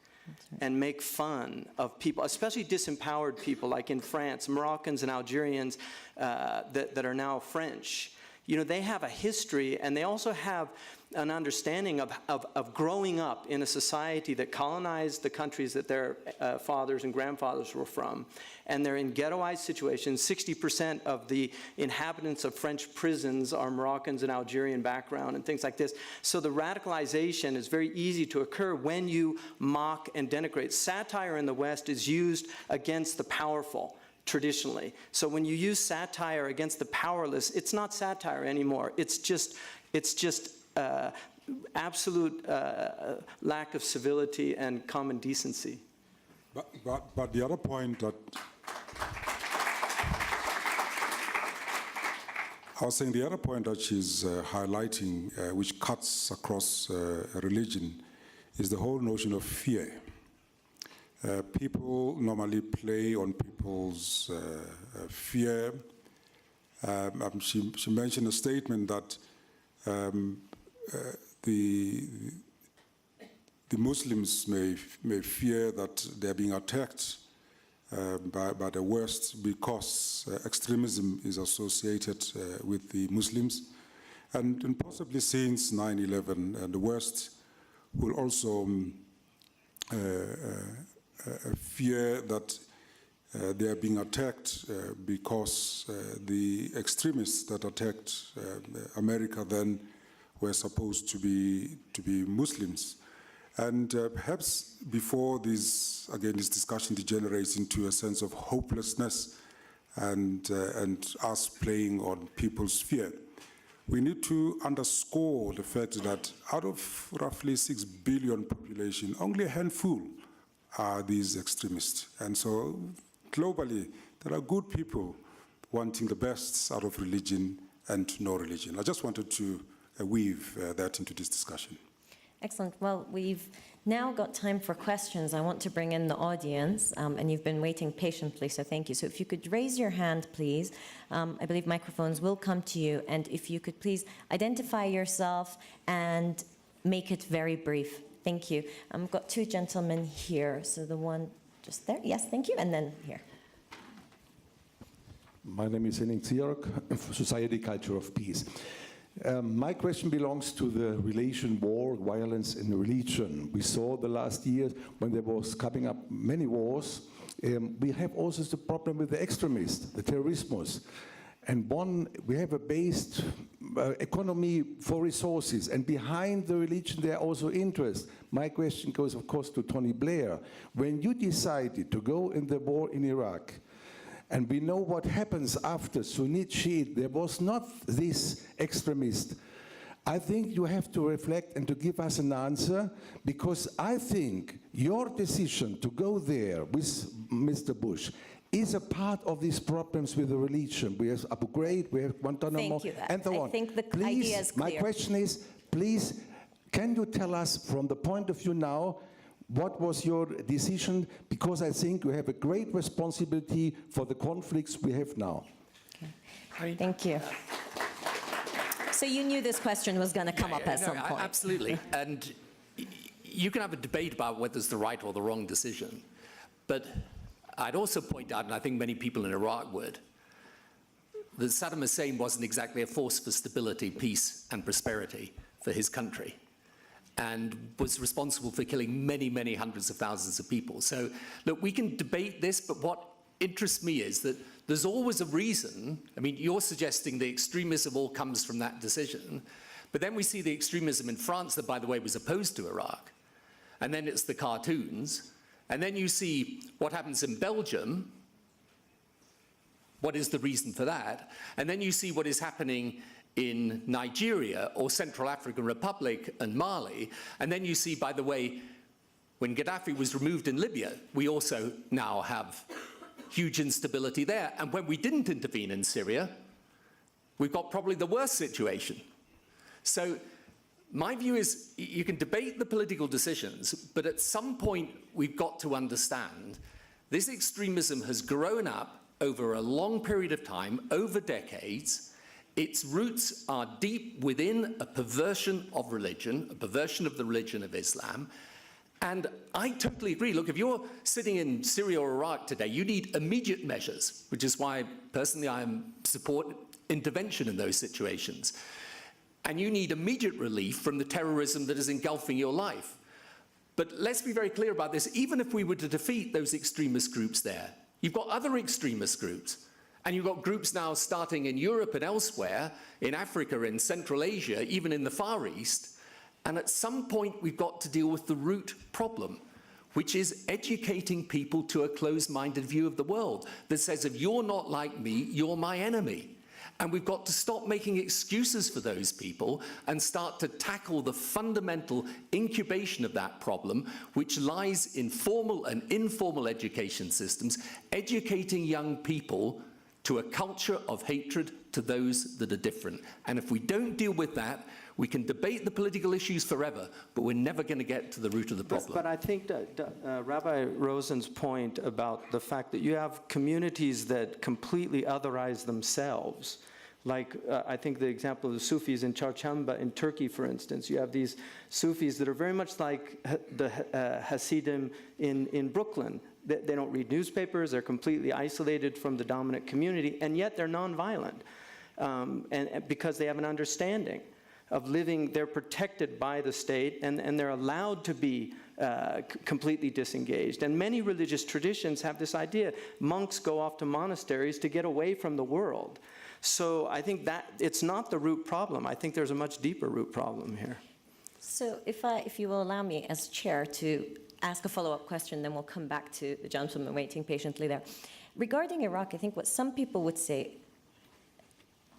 and make fun of people, especially disempowered people, like in France, Moroccans and Algerians that are now French. They have a history, and they also have an understanding of growing up in a society that colonized the countries that their fathers and grandfathers were from. And they're in ghettoized situations. 60% of the inhabitants of French prisons are Moroccans and Algerian background and things like this. So the radicalization is very easy to occur when you mock and denigrate. Satire in the West is used against the powerful, traditionally. So when you use satire against the powerless, it's not satire anymore. It's just absolute lack of civility and common decency. But the other point that I was saying, the other point that she's highlighting, which cuts across religion, is the whole notion of fear. People normally play on people's fear. She mentioned a statement that the Muslims may fear that they're being attacked by the West because extremism is associated with the Muslims. And possibly since 9/11, the West will also fear that they are being attacked because the extremists that attacked America then were supposed to be Muslims. And perhaps before this discussion degenerates into a sense of hopelessness and us playing on people's fear, we need to underscore the fact that out of roughly 6 billion population, only a handful are these extremists. And so globally, there are good people wanting the best out of religion and no religion. I just wanted to weave that into this discussion. Excellent. Well, we've now got time for questions. I want to bring in the audience, and you've been waiting patiently, so thank you. So if you could raise your hand, please. I believe microphones will come to you, and if you could please identify yourself and make it very brief. Thank you. I've got two gentlemen here, so the one just there. Yes, thank you, and then here. My name is Henning Zierok, Society Culture of Peace. My question belongs to the relation war, violence and religion. We saw the last years when there was coming up many wars. We have also the problem with the extremists, the terrorismos. And we have a based economy for resources, and behind the religion there are also interests. My question goes, of course, to Tony Blair. When you decided to go in the war in Iraq, and we know what happens after Sunni Shiite, there was not this extremist. I think you have to reflect and to give us an answer, because I think your decision to go there with Mr. Bush is a part of these problems with the religion. We have Abu Ghraib, we have Guantanamo, and so on. I think the please, idea is clear. my question is, please, can you tell us from the point of view now, what was your decision? Because I think you have a great responsibility for the conflicts we have now. Okay. Thank you. So you knew this question was going to come up at some point. Absolutely. And you can have a debate about whether it's the right or the wrong decision. But I'd also point out, and I think many people in Iraq would, that Saddam Hussein wasn't exactly a force for stability, peace, and prosperity for his country, and was responsible for killing many, many hundreds of thousands of people. So, look, we can debate this, but what interests me is that there's always a reason. I mean, you're suggesting the extremism all comes from that decision, but then we see the extremism in France that, by the way, was opposed to Iraq, and then it's the cartoons, and then you see what happens in Belgium, what is the reason for that? And then you see what is happening in Nigeria or Central African Republic and Mali. And then you see, by the way, when Gaddafi was removed in Libya, we also now have huge instability there. And when we didn't intervene in Syria, we've got probably the worst situation. So my view is you can debate the political decisions, but at some point we've got to understand this extremism has grown up over a long period of time, over decades. Its roots are deep within a perversion of religion, a perversion of the religion of Islam. And I totally agree. Look, if you're sitting in Syria or Iraq today, you need immediate measures, which is why personally I support intervention in those situations. And you need immediate relief from the terrorism that is engulfing your life. But let's be very clear about this. Even if we were to defeat those extremist groups there, you've got other extremist groups. And you've got groups now starting in Europe and elsewhere, in Africa, in Central Asia, even in the Far East. And at some point, we've got to deal with the root problem, which is educating people to a closed-minded view of the world that says, if you're not like me, you're my enemy. And we've got to stop making excuses for those people and start to tackle the fundamental incubation of that problem, which lies in formal and informal education systems, educating young people to a culture of hatred to those that are different. And if we don't deal with that, we can debate the political issues forever, but we're never going to get to the root of the problem. But I think that Rabbi Rosen's point about the fact that you have communities that completely otherize themselves, like I think the example of the Sufis in Çarşamba in Turkey, for instance, you have these Sufis that are very much like the Hasidim in Brooklyn. They don't read newspapers, they're completely isolated from the dominant community, and yet they're nonviolent, and because they have an understanding of living, they're protected by the state, and they're allowed to be completely disengaged. And many religious traditions have this idea. Monks go off to monasteries to get away from the world. So I think that it's not the root problem. I think there's a much deeper root problem here. So if you will allow me as chair to ask a follow-up question, then we'll come back to the gentleman waiting patiently there. Regarding Iraq, I think what some people would say,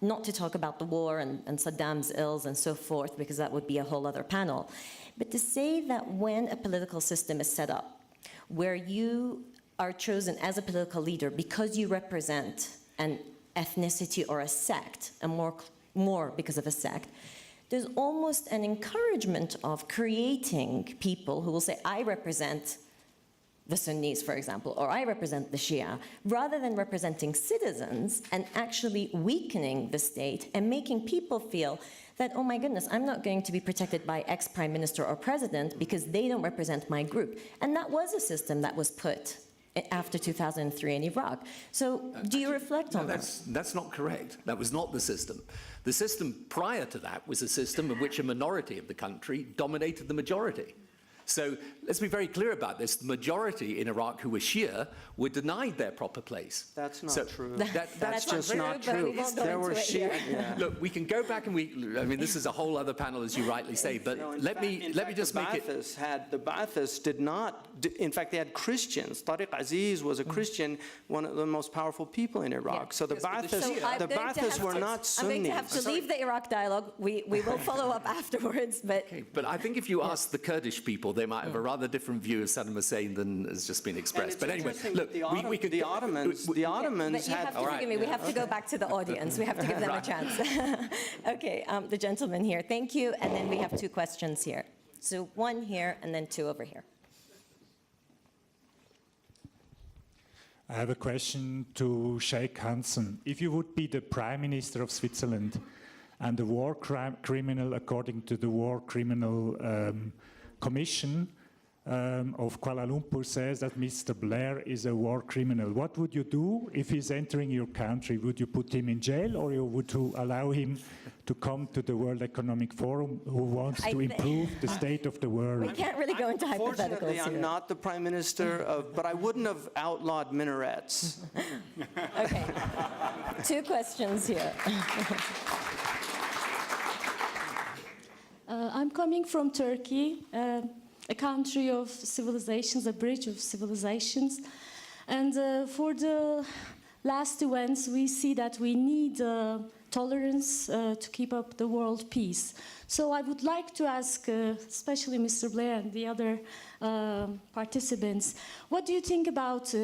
not to talk about the war and Saddam's ills and so forth, because that would be a whole other panel, but to say that when a political system is set up, where you are chosen as a political leader because you represent an ethnicity or a sect, and more because of a sect, there's almost an encouragement of creating people who will say, I represent the Sunnis, for example, or I represent the Shia, rather than representing citizens and actually weakening the state and making people feel that, oh my goodness, I'm not going to be protected by ex-prime minister or president because they don't represent my group. And that was a system that was put after 2003 in Iraq. So do you reflect on that? That's not correct. That was not the system. The system prior to that was a system in which a minority of the country dominated the majority. So let's be very clear about this. The majority in Iraq who were Shia were denied their proper place. That's not true. That's just not true. There were Shia. Yeah. Look, we can go back and I mean, this is a whole other panel, as you rightly say, but let me just make it. The Ba'athists did not, in fact, they had Christians. Tariq Aziz was a Christian, one of the most powerful people in Iraq. Yeah. So the Ba'athists were not Sunnis. I'm going to have to leave the Iraq dialogue. We will follow up afterwards, but... Okay, but I think if you ask the Kurdish people, they might have a rather different view of Saddam Hussein than has just been expressed. But anyway, look, we could... The Ottomans had... Forgive me, we have to go back to the audience. We have to give them a chance. Okay, the gentleman here. Thank you. And then we have two questions here. So one here and then two over here. I have a question to Sheikh Hansen. If you would be the Prime Minister of Switzerland and a war criminal, according to the War Criminal Commission of Kuala Lumpur says that Mr. Blair is a war criminal, what would you do if he's entering your country? Would you put him in jail, or would you allow him to come to the World Economic Forum, who wants to improve the state of the world? We can't really go into hypotheticals here. Unfortunately, I'm not the Prime Minister, but I wouldn't have outlawed minarets. Okay, two questions here. I'm coming from Turkey, a country of civilizations, a bridge of civilizations. And for the last events, we see that we need tolerance to keep up the world peace. So I would like to ask, especially Mr. Blair and the other participants, what do you think about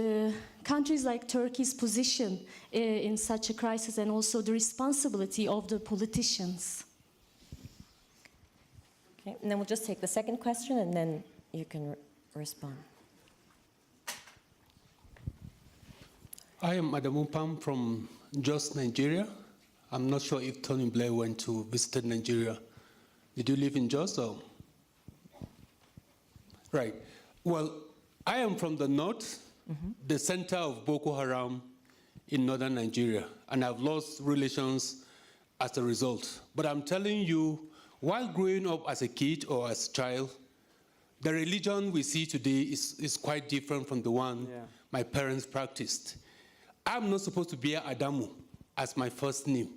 countries like Turkey's position in such a crisis, and also the responsibility of the politicians? Okay, and then we'll just take the second question, and then you can respond. I am Adamu Pam from Jos, Nigeria. I'm not sure if Tony Blair went to visit Nigeria. Did you live in Jos? Or? Right. Well, I am from the north, the center of Boko Haram in northern Nigeria, and I've lost relations as a result. But I'm telling you, while growing up as a kid or as a child, the religion we see today is quite different from the one my parents practiced. I'm not supposed to bear Adamu as my first name,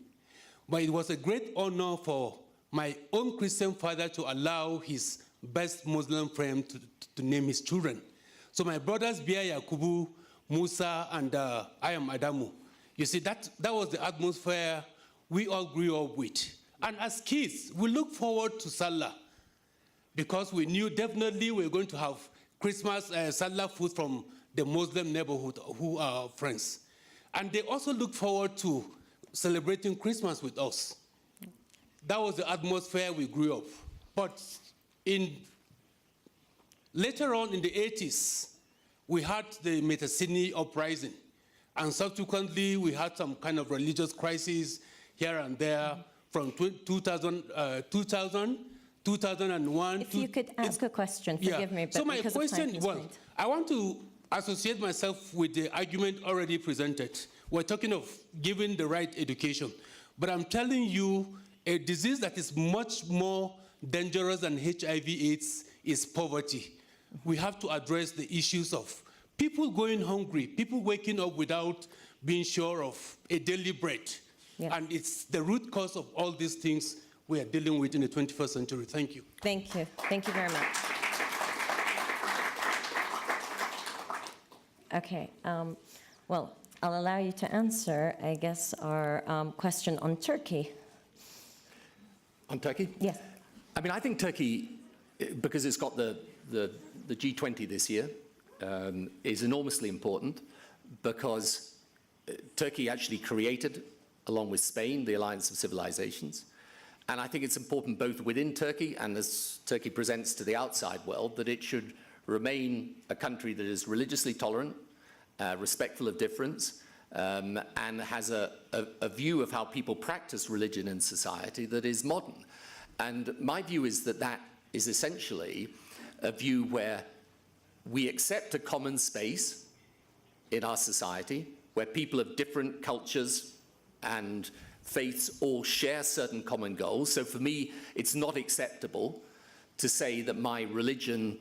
but it was a great honor for my own Christian father to allow his best Muslim friend to name his children. So my brothers bear Yakubu, Musa, and I am Adamu. You see, that was the atmosphere we all grew up with. And as kids, we look forward to Salah because we knew definitely we were going to have Christmas Salah food from the Muslim neighborhood who are our friends. And they also look forward to celebrating Christmas with us. That was the atmosphere we grew up. But later on in the 80s, we had the Metasini uprising. And subsequently, we had some kind of religious crisis here and there from 2001. If you could ask a question, forgive me, but so my because question, of time I want to associate myself with the argument already presented. We're talking of giving the right education. But I'm telling you, a disease that is much more dangerous than HIV/AIDS is poverty. We have to address the issues of people going hungry, people waking up without being sure of a daily bread. Yeah. And it's the root cause of all these things we are dealing with in the 21st century. Thank you. Thank you. Thank you very much. Okay. Well, I'll allow you to answer, I guess, our question on Turkey. On Turkey? Yes. I mean, I think Turkey, because it's got the G20 this year, is enormously important because Turkey actually created, along with Spain, the Alliance of Civilizations. And I think it's important both within Turkey and as Turkey presents to the outside world that it should remain a country that is religiously tolerant, respectful of difference, and has a view of how people practice religion in society that is modern. And my view is that that is essentially a view where we accept a common space in our society, where people of different cultures and faiths all share certain common goals. So for me, it's not acceptable to say that my religion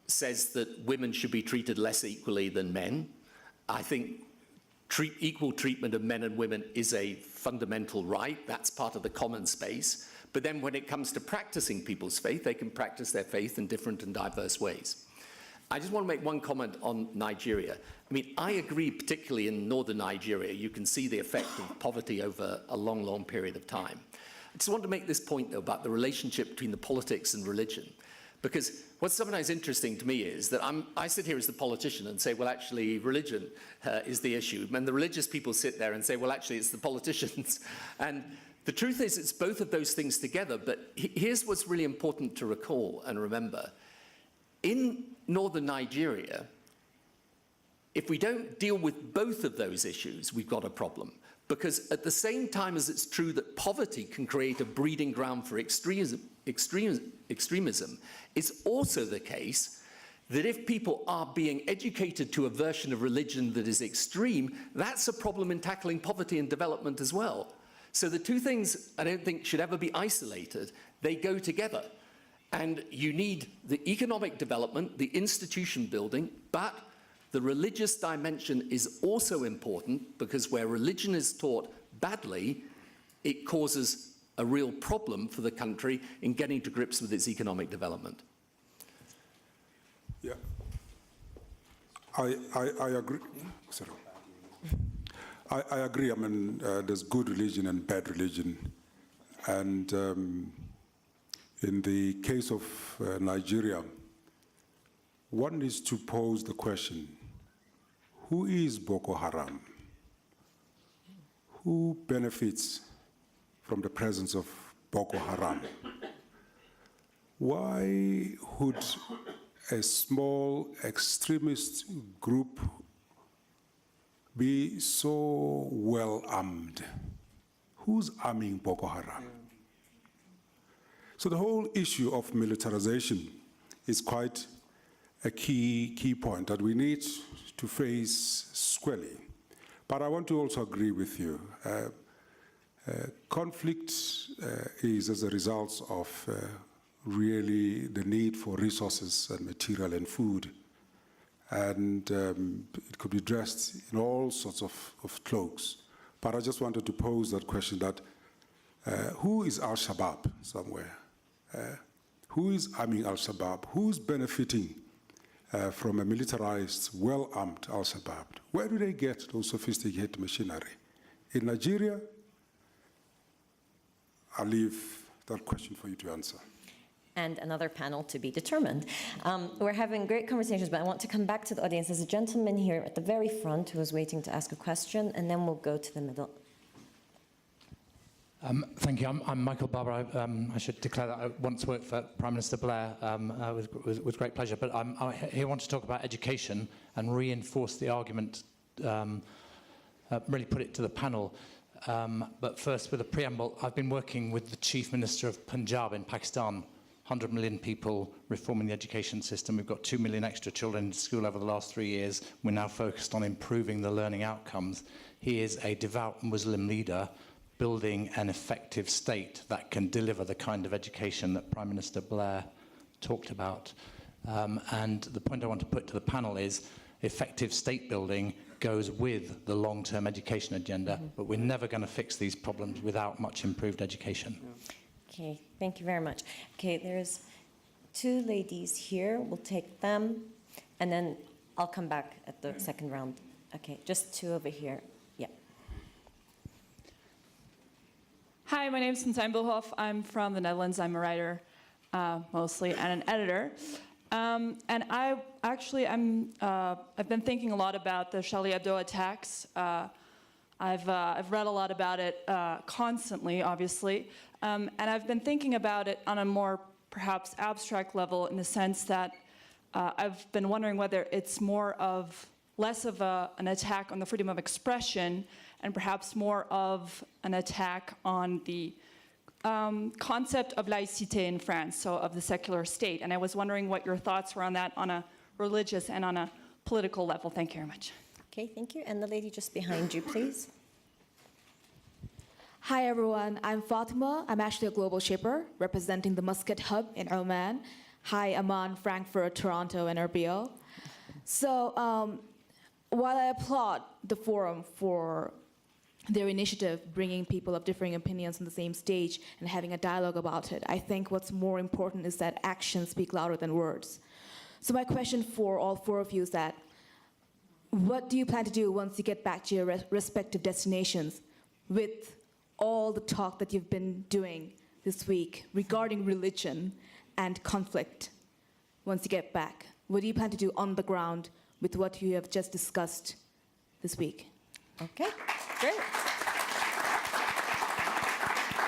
says that women should be treated less equally than men. I think equal treatment of men and women is a fundamental right. That's part of the common space. But then when it comes to practicing people's faith, they can practice their faith in different and diverse ways. I just want to make one comment on Nigeria. I mean, I agree, particularly in northern Nigeria, you can see the effect of poverty over a long, long period of time. I just want to make this point, though, about the relationship between the politics and religion. Because what's sometimes interesting to me is that I sit here as the politician and say, well, actually, religion is the issue. And the religious people sit there and say, well, actually, it's the politicians. And the truth is, it's both of those things together. But here's what's really important to recall and remember. In northern Nigeria, if we don't deal with both of those issues, we've got a problem. Because at the same time as it's true that poverty can create a breeding ground for extremism, it's also the case that if people are being educated to a version of religion that is extreme, that's a problem in tackling poverty and development as well. So the two things I don't think should ever be isolated. They go together. And you need the economic development, the institution building, but the religious dimension is also important because where religion is taught badly, it causes a real problem for the country in getting to grips with its economic development. Yeah, I agree. Sorry. I agree. I mean, there's good religion and bad religion. And in the case of Nigeria, one needs to pose the question, who is Boko Haram? Who benefits from the presence of Boko Haram? Why would a small extremist group be so well armed? Who's arming Boko Haram? So the whole issue of militarization is quite a key point that we need to face squarely. But I want to also agree with you. Conflict is as a result of really the need for resources and material and food. And it could be dressed in all sorts of cloaks. But I just wanted to pose that question that who is Al-Shabaab somewhere? Who is arming Al-Shabaab? Who's benefiting from a militarized, well-armed Al-Shabaab? Where do they get those sophisticated machinery? In Nigeria? I'll leave that question for you to answer. And another panel to be determined. We're having great conversations, but I want to come back to the audience. There's a gentleman here at the very front who is waiting to ask a question, and then we'll go to the middle. Thank you. I'm Michael Barber. I should declare that I once worked for Prime Minister Blair with great pleasure. But I here want to talk about education and reinforce the argument, really put it to the panel. But first, with a preamble, I've been working with the Chief Minister of Punjab in Pakistan. 100 million people reforming the education system. We've got 2 million extra children in school over the last 3 years. We're now focused on improving the learning outcomes. He is a devout Muslim leader building an effective state that can deliver the kind of education that Prime Minister Blair talked about. And the point I want to put to the panel is effective state building goes with the long-term education agenda, but we're never going to fix these problems without much improved education. Okay, thank you very much. Okay, there's 2 ladies here. We'll take them, and then I'll come back at the second round. Okay, just 2 over here. Yeah. Hi, my name is Sintijn Bulhoff. I'm from the Netherlands. I'm a writer, mostly, and an editor. And I've been thinking a lot about the Charlie Hebdo attacks. I've read a lot about it constantly, obviously, and I've been thinking about it on a more perhaps abstract level in the sense that I've been wondering whether it's less of an attack on the freedom of expression and perhaps more of an attack on the concept of laïcité in France, so of the secular state. And I was wondering what your thoughts were on that on a religious and on a political level. Thank you very much. Okay, thank you. And the lady just behind you, please. Hi, everyone. I'm Fatima. I'm actually a global shipper representing the Muscat Hub in Oman. Hi, Amman, Frankfurt, Toronto, and Erbil. So while I applaud the forum for their initiative, bringing people of differing opinions on the same stage and having a dialogue about it, I think what's more important is that actions speak louder than words. So my question for all 4 of you is that, what do you plan to do once you get back to your respective destinations with all the talk that you've been doing this week regarding religion and conflict once you get back? What do you plan to do on the ground with what you have just discussed this week? Okay, great.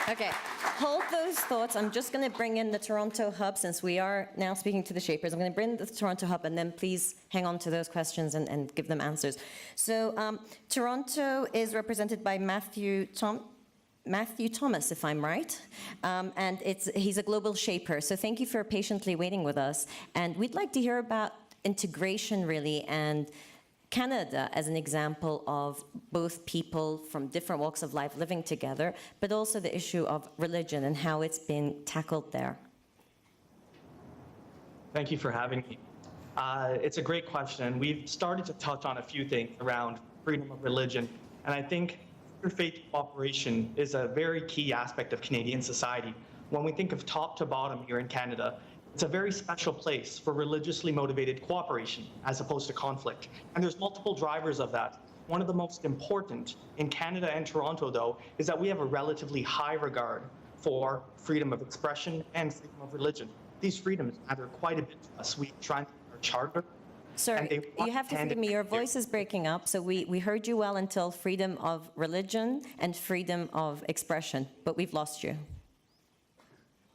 Okay, hold those thoughts. I'm just going to bring in the Toronto Hub, since we are now speaking to the Shapers. I'm going to bring the Toronto Hub, and then please hang on to those questions and give them answers. So Toronto is represented by Matthew Thomas, if I'm right, and he's a global shaper. So thank you for patiently waiting with us. And we'd like to hear about integration, really, and Canada as an example of both people from different walks of life living together, but also the issue of religion and how it's been tackled there. Thank you for having me. It's a great question. We've started to touch on a few things around freedom of religion, and I think interfaith cooperation is a very key aspect of Canadian society. When we think of top to bottom here in Canada, it's a very special place for religiously motivated cooperation as opposed to conflict. And there's multiple drivers of that. One of the most important in Canada and Toronto, though, is that we have a relatively high regard for freedom of expression and freedom of religion. These freedoms matter quite a bit to us. We try and our charter. Sir, you have to forgive me, your voice is breaking up, so we heard you well until freedom of religion and freedom of expression, but we've lost you.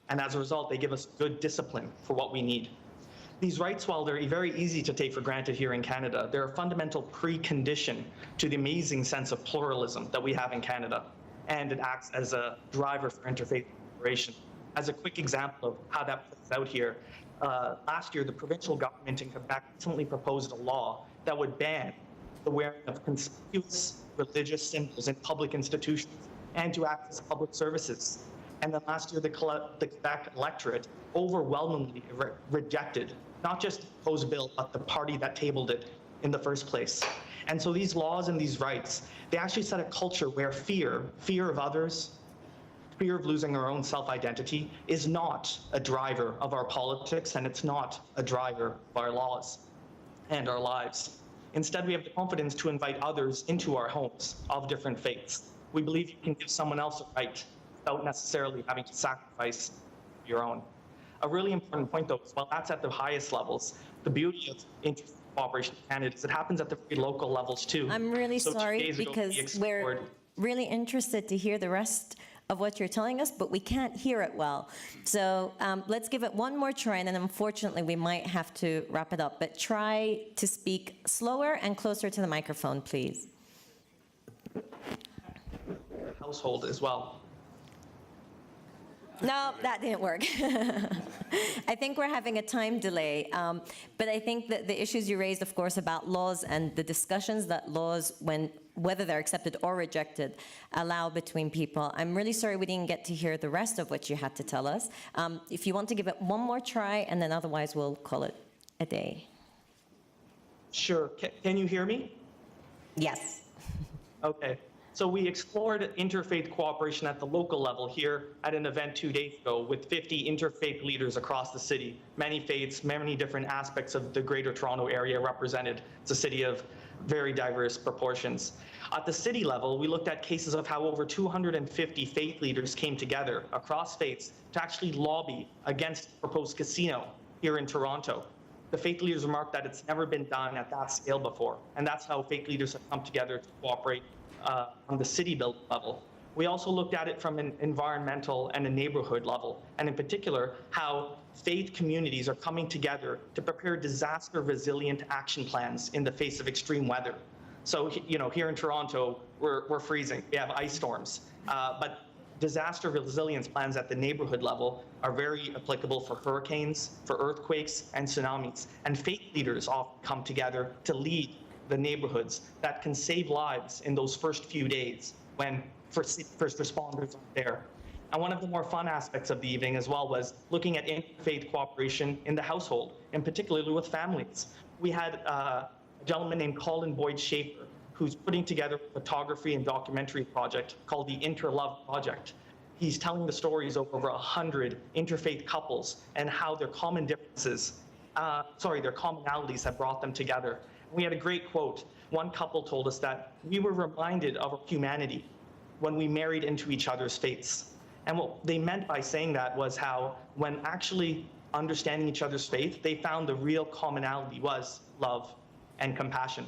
And as a result, they give us good discipline for what we need. These rights, while they're very easy to take for granted here in Canada, they're a fundamental precondition to the amazing sense of pluralism that we have in Canada, and it acts as a driver for interfaith cooperation. As a quick example of how that plays out here, last year, the provincial government in Quebec recently proposed a law that would ban the wearing of conspicuous religious symbols in public institutions and to access public services. And then last year, the Quebec electorate overwhelmingly rejected not just the proposed bill, but the party that tabled it in the first place. And so these laws and these rights, they actually set a culture where fear of others, fear of losing our own self-identity is not a driver of our politics, and it's not a driver of our laws and our lives. Instead, we have the confidence to invite others into our homes of different faiths. We believe you can give someone else a right without necessarily having to sacrifice your own. A really important point, though, is while that's at the highest levels, the beauty of interfaith cooperation in Canada is it happens at the very local levels, too. I'm really sorry, because we're really interested to hear the rest of what you're telling us, but we can't hear it well. So let's give it one more try, and then unfortunately we might have to wrap it up. But try to speak slower and closer to the microphone, please. Household as well. No, that didn't work. I think we're having a time delay. But I think that the issues you raised, of course, about laws and the discussions that laws, whether they're accepted or rejected, allow between people. I'm really sorry we didn't get to hear the rest of what you had to tell us. If you want to give it one more try, and then otherwise we'll call it a day. Sure. Can you hear me? Yes. Okay. So we explored interfaith cooperation at the local level here at an event 2 days ago with 50 interfaith leaders across the city. Many faiths, many different aspects of the Greater Toronto area represented. It's a city of very diverse proportions. At the city level, we looked at cases of how over 250 faith leaders came together across faiths to actually lobby against the proposed casino here in Toronto. The faith leaders remarked that it's never been done at that scale before, and that's how faith leaders have come together to cooperate on the city build level. We also looked at it from an environmental and a neighborhood level, and in particular, how faith communities are coming together to prepare disaster resilient action plans in the face of extreme weather. So, here in Toronto, we're freezing, we have ice storms, but disaster resilience plans at the neighborhood level are very applicable for hurricanes, for earthquakes, and tsunamis. And faith leaders often come together to lead the neighborhoods that can save lives in those first few days when first responders aren't there. And one of the more fun aspects of the evening as well was looking at interfaith cooperation in the household, and particularly with families. We had a gentleman named Colin Boyd Schaefer, who's putting together a photography and documentary project called the Interlove Project. He's telling the stories of over 100 interfaith couples and how their common differences, their commonalities have brought them together. We had a great quote. One couple told us that we were reminded of our humanity when we married into each other's faiths. And what they meant by saying that was how, when actually understanding each other's faith, they found the real commonality was love and compassion.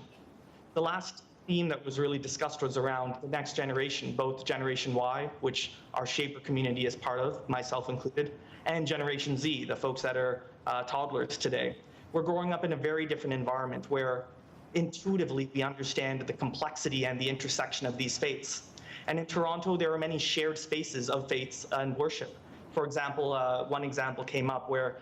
The last theme that was really discussed was around the next generation, both Generation Y, which our Shaper community is part of, myself included, and Generation Z, the folks that are toddlers today. We're growing up in a very different environment where intuitively we understand the complexity and the intersection of these faiths. And in Toronto, there are many shared spaces of faiths and worship. For example, one example came up where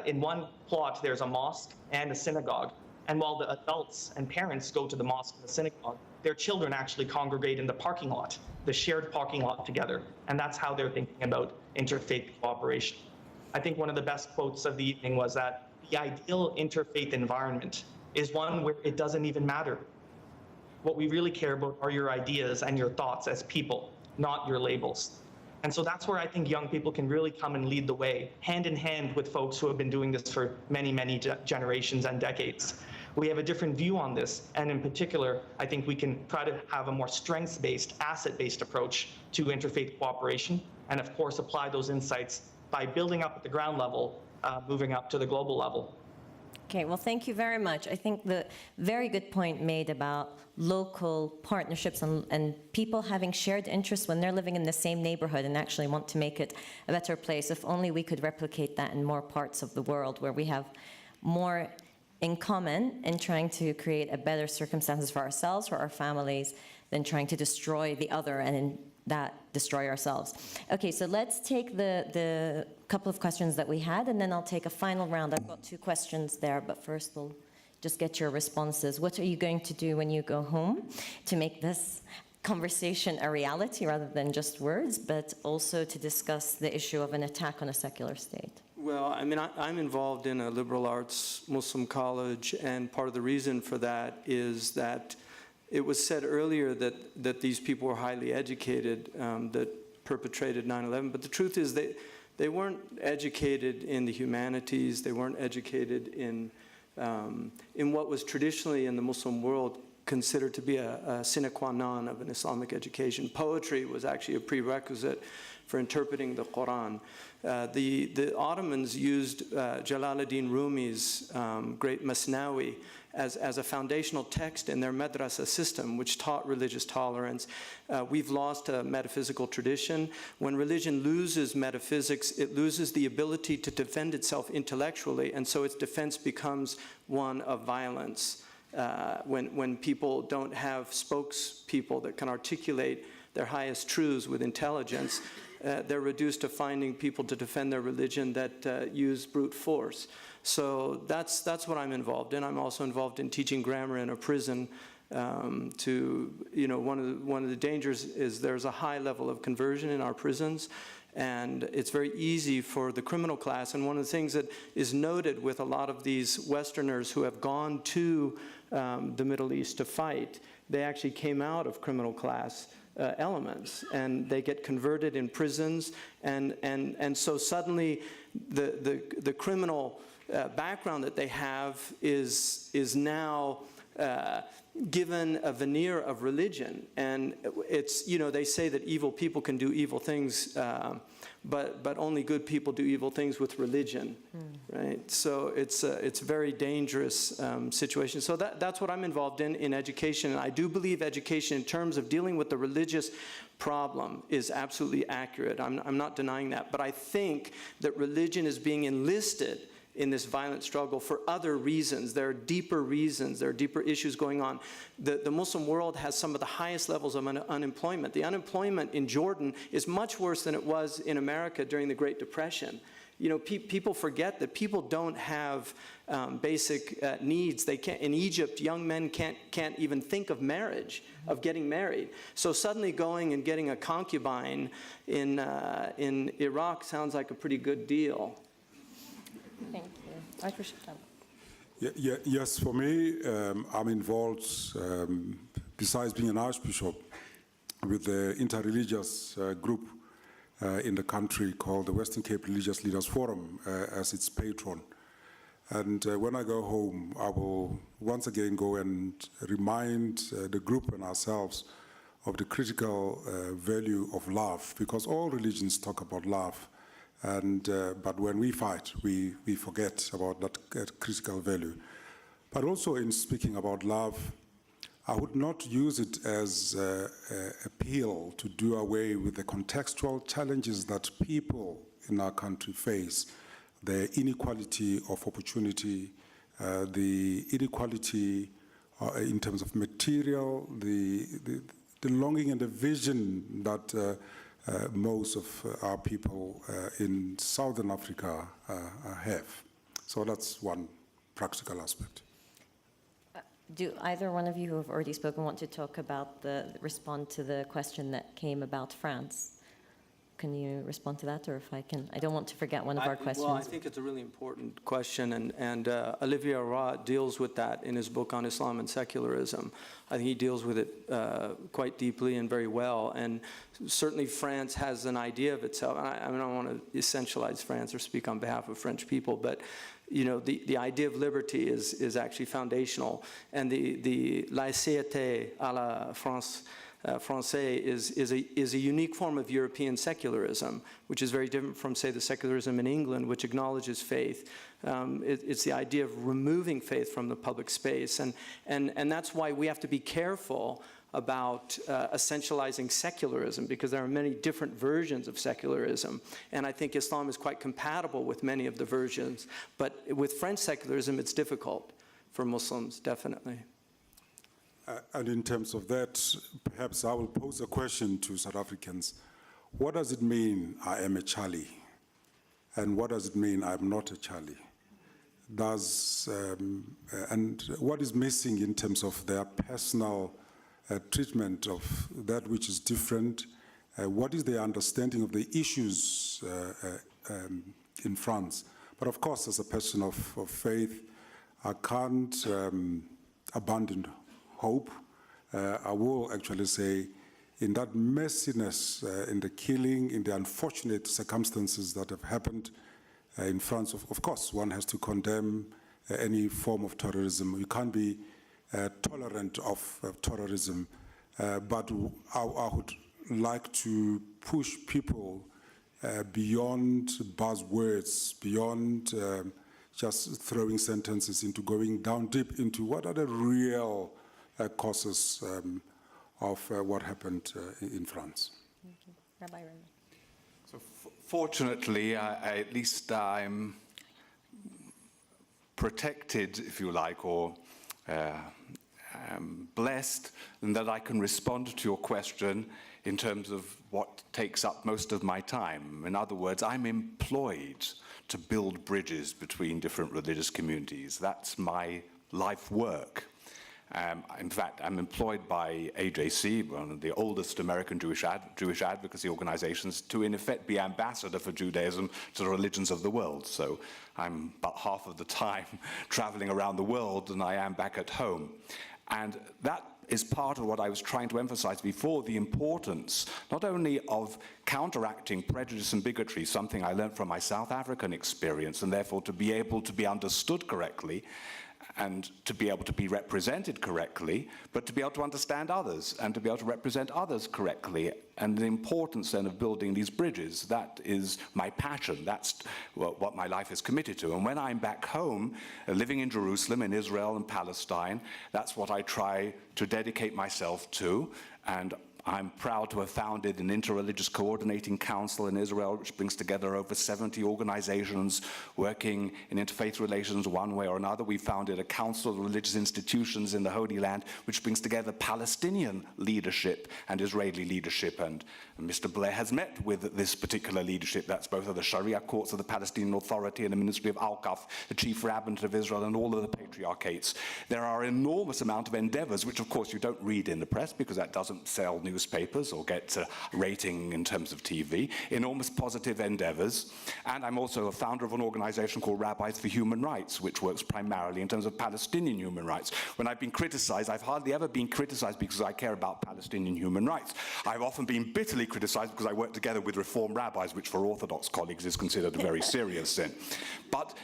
in one plot there's a mosque and a synagogue. And while the adults and parents go to the mosque and the synagogue, their children actually congregate in the parking lot, the shared parking lot together. And that's how they're thinking about interfaith cooperation. I think one of the best quotes of the evening was that the ideal interfaith environment is one where it doesn't even matter. What we really care about are your ideas and your thoughts as people, not your labels. And so that's where I think young people can really come and lead the way, hand in hand with folks who have been doing this for many, many generations and decades. we have a different view on this. And in particular, I think we can try to have a more strengths-based, asset-based approach to interfaith cooperation, and of course apply those insights by building up at the ground level, moving up to the global level. Okay, well, thank you very much. I think the very good point made about local partnerships and people having shared interests when they're living in the same neighborhood and actually want to make it a better place. If only we could replicate that in more parts of the world where we have more in common in trying to create a better circumstances for ourselves, for our families, than trying to destroy the other and in that destroy ourselves. Okay, so let's take the couple of questions that we had, and then I'll take a final round. I've got 2 questions there, but first we'll just get your responses. What are you going to do when you go home to make this conversation a reality rather than just words, but also to discuss the issue of an attack on a secular state? Well, I mean, I'm involved in a liberal arts Muslim college, and part of the reason for that is that it was said earlier that these people were highly educated that perpetrated 9/11, but the truth is they weren't educated in the humanities, they weren't educated in what was traditionally in the Muslim world considered to be a sine qua non of an Islamic education. Poetry was actually a prerequisite for interpreting the Quran. The Ottomans used Jalaluddin Rumi's great Masnawi as a foundational text in their madrasa system, which taught religious tolerance. We've lost a metaphysical tradition. When religion loses metaphysics, it loses the ability to defend itself intellectually, and so its defense becomes one of violence. When people don't have spokespeople that can articulate their highest truths with intelligence, they're reduced to finding people to defend their religion that use brute force. So that's what I'm involved in. I'm also involved in teaching grammar in a prison. One of the dangers is there's a high level of conversion in our prisons, and it's very easy for the criminal class. And one of the things that is noted with a lot of these Westerners who have gone to the Middle East to fight, they actually came out of criminal class elements, and they get converted in prisons, and so suddenly the criminal background that they have is now given a veneer of religion, and it's, they say that evil people can do evil things, but only good people do evil things with religion, right? So it's a very dangerous situation. So that's what I'm involved in education, and I do believe education in terms of dealing with the religious problem is absolutely accurate. I'm not denying that, but I think that religion is being enlisted in this violent struggle for other reasons. There are deeper reasons, there are deeper issues going on. The Muslim world has some of the highest levels of unemployment. The unemployment in Jordan is much worse than it was in America during the Great Depression. People forget that people don't have basic needs. They can't, in Egypt, young men can't even think of marriage, of getting married. So suddenly going and getting a concubine in Iraq sounds like a pretty good deal. Thank you. Archbishop Davos. Yes, for me, I'm involved, besides being an archbishop, with the interreligious group in the country called the Western Cape Religious Leaders Forum as its patron. And when I go home, I will once again go and remind the group and ourselves of the critical value of love, because all religions talk about love. But when we fight, we forget about that critical value. But also in speaking about love, I would not use it as an appeal to do away with the contextual challenges that people in our country face, the inequality of opportunity, the inequality in terms of material, the longing and the vision that most of our people in Southern Africa have. So that's one practical aspect. Do either one of you who have already spoken want to talk about respond to the question that came about France? can you respond to that, or if I can? I don't want to forget one of our questions. Well, I think it's a really important question, and Olivier Ra deals with that in his book on Islam and secularism. I think he deals with it quite deeply and very well, and certainly France has an idea of itself. I mean, I don't want to essentialize France or speak on behalf of French people, but you know, the idea of liberty is actually foundational, and the laïcité à la France. Francais is a unique form of European secularism, which is very different from, say, the secularism in England, which acknowledges faith. It's the idea of removing faith from the public space, and that's why we have to be careful about essentializing secularism, because there are many different versions of secularism, and I think Islam is quite compatible with many of the versions, but with French secularism, it's difficult for Muslims, definitely. And in terms of that, perhaps I will pose a question to South Africans. What does it mean I am a Charlie? And what does it mean I'm not a Charlie? And what is missing in terms of their personal treatment of that which is different? What is their understanding of the issues in France? But of course, as a person of faith, I can't abandon hope. I will actually say, in that messiness, in the killing, in the unfortunate circumstances that have happened in France, of course, one has to condemn any form of terrorism. You can't be tolerant of terrorism, but I would like to push people beyond buzzwords, beyond just throwing sentences into going down deep into what are the real causes of what happened in France. Thank you. Rabbi Remy. So fortunately, at least I'm protected, if you like, or blessed in that I can respond to your question in terms of what takes up most of my time. In other words, I'm employed to build bridges between different religious communities. That's my life work. In fact, I'm employed by AJC, one of the oldest American Jewish advocacy organizations, to in effect be ambassador for Judaism to the religions of the world. So I'm about half of the time traveling around the world than I am back at home. And that is part of what I was trying to emphasize before, the importance not only of counteracting prejudice and bigotry, something I learned from my South African experience, and therefore to be able to be understood correctly, and to be able to be represented correctly, but to be able to understand others and to be able to represent others correctly. And the importance then of building these bridges, that is my passion. That's what my life is committed to. And when I'm back home, living in Jerusalem, in Israel and Palestine, that's what I try to dedicate myself to. And I'm proud to have founded an interreligious coordinating council in Israel, which brings together over 70 organizations working in interfaith relations one way or another. We founded a council of religious institutions in the Holy Land, which brings together Palestinian leadership and Israeli leadership. And Mr. Blair has met with this particular leadership. That's both of the Sharia courts of the Palestinian Authority and the Ministry of Awqaf, the chief rabbinate of Israel, and all of the patriarchates. There are an enormous amount of endeavors, which of course you don't read in the press because that doesn't sell newspapers or get a rating in terms of TV, enormous positive endeavors. And I'm also a founder of an organization called Rabbis for Human Rights, which works primarily in terms of Palestinian human rights. When I've been criticized, I've hardly ever been criticized because I care about Palestinian human rights. I've often been bitterly criticized because I work together with Reform rabbis, which for Orthodox colleagues is considered a very serious sin. But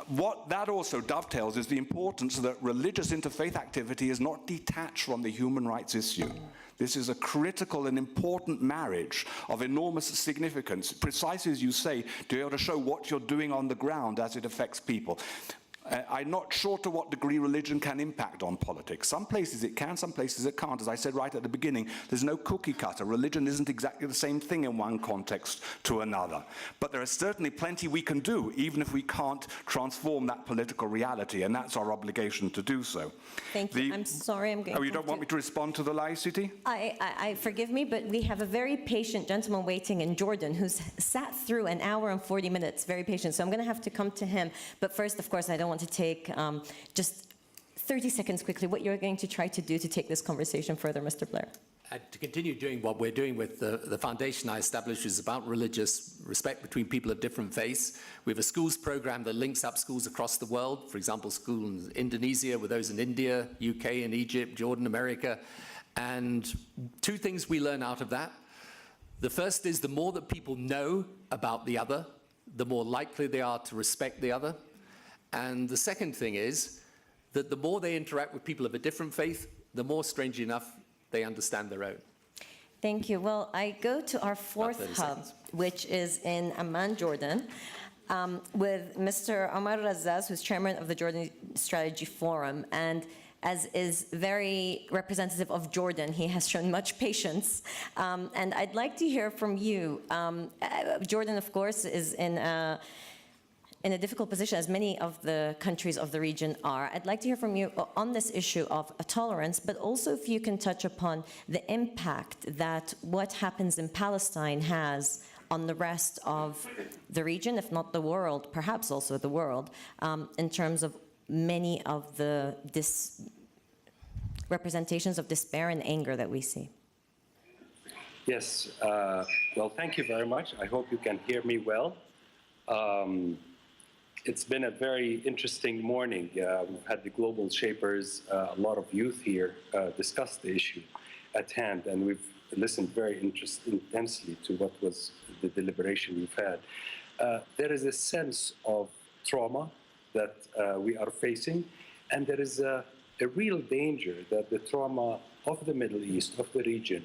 what that also dovetails is the importance that religious interfaith activity is not detached from the human rights issue. This is a critical and important marriage of enormous significance, precisely as you say, to be able to show what you're doing on the ground as it affects people. I'm not sure to what degree religion can impact on politics. Some places it can, some places it can't. As I said right at the beginning, there's no cookie cutter. Religion isn't exactly the same thing in one context to another. But there is certainly plenty we can do, even if we can't transform that political reality, and that's our obligation to do so. Thank you. I'm sorry, I'm going to... Oh, you don't want me to respond to the laicity? I forgive me, but we have a very patient gentleman waiting in Jordan who's sat through an hour and 40 minutes, very patient. So I'm going to have to come to him. But first, of course, I don't want to take just 30 seconds quickly what you're going to try to do to take this conversation further, Mr. Blair. to continue doing what we're doing with the foundation I established, is about religious respect between people of different faiths. We have a schools program that links up schools across the world. For example, schools in Indonesia with those in India, UK and Egypt, Jordan, America. And two things we learn out of that. The first is the more that people know about the other, the more likely they are to respect the other. And the second thing is that the more they interact with people of a different faith, the more, strangely enough, they understand their own. Thank you. Well, I go to our fourth hub, which is in Amman, Jordan, with Mr. Omar Razaz, who's chairman of the Jordan Strategy Forum. And as is very representative of Jordan, he has shown much patience. And I'd like to hear from you. Jordan, of course, is in a difficult position, as many of the countries of the region are. I'd like to hear from you on this issue of tolerance, but also if you can touch upon the impact that what happens in Palestine has on the rest of the region, if not the world, perhaps also the world, in terms of many of the representations of despair and anger that we see. Yes, well, thank you very much. I hope you can hear me well. It's been a very interesting morning. We've had the global shapers, a lot of youth here discuss the issue at hand, and we've listened very intensely to what was the deliberation we've had. There is a sense of trauma that we are facing, and there is a real danger that the trauma of the Middle East, of the region,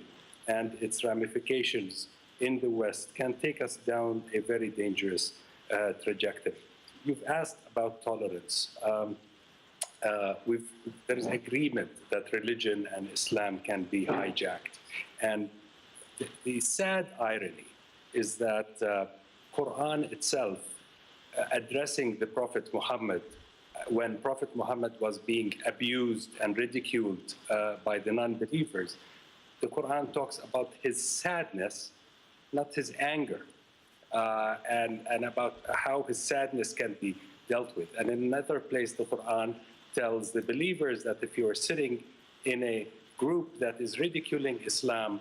and its ramifications in the West can take us down a very dangerous trajectory. You've asked about tolerance. There is agreement that religion and Islam can be hijacked. And the sad irony is that Quran itself, addressing the Prophet Muhammad, when Prophet Muhammad was being abused and ridiculed by the non-believers, the Quran talks about his sadness, not his anger. And about how his sadness can be dealt with. And in another place, the Quran tells the believers that if you are sitting in a group that is ridiculing Islam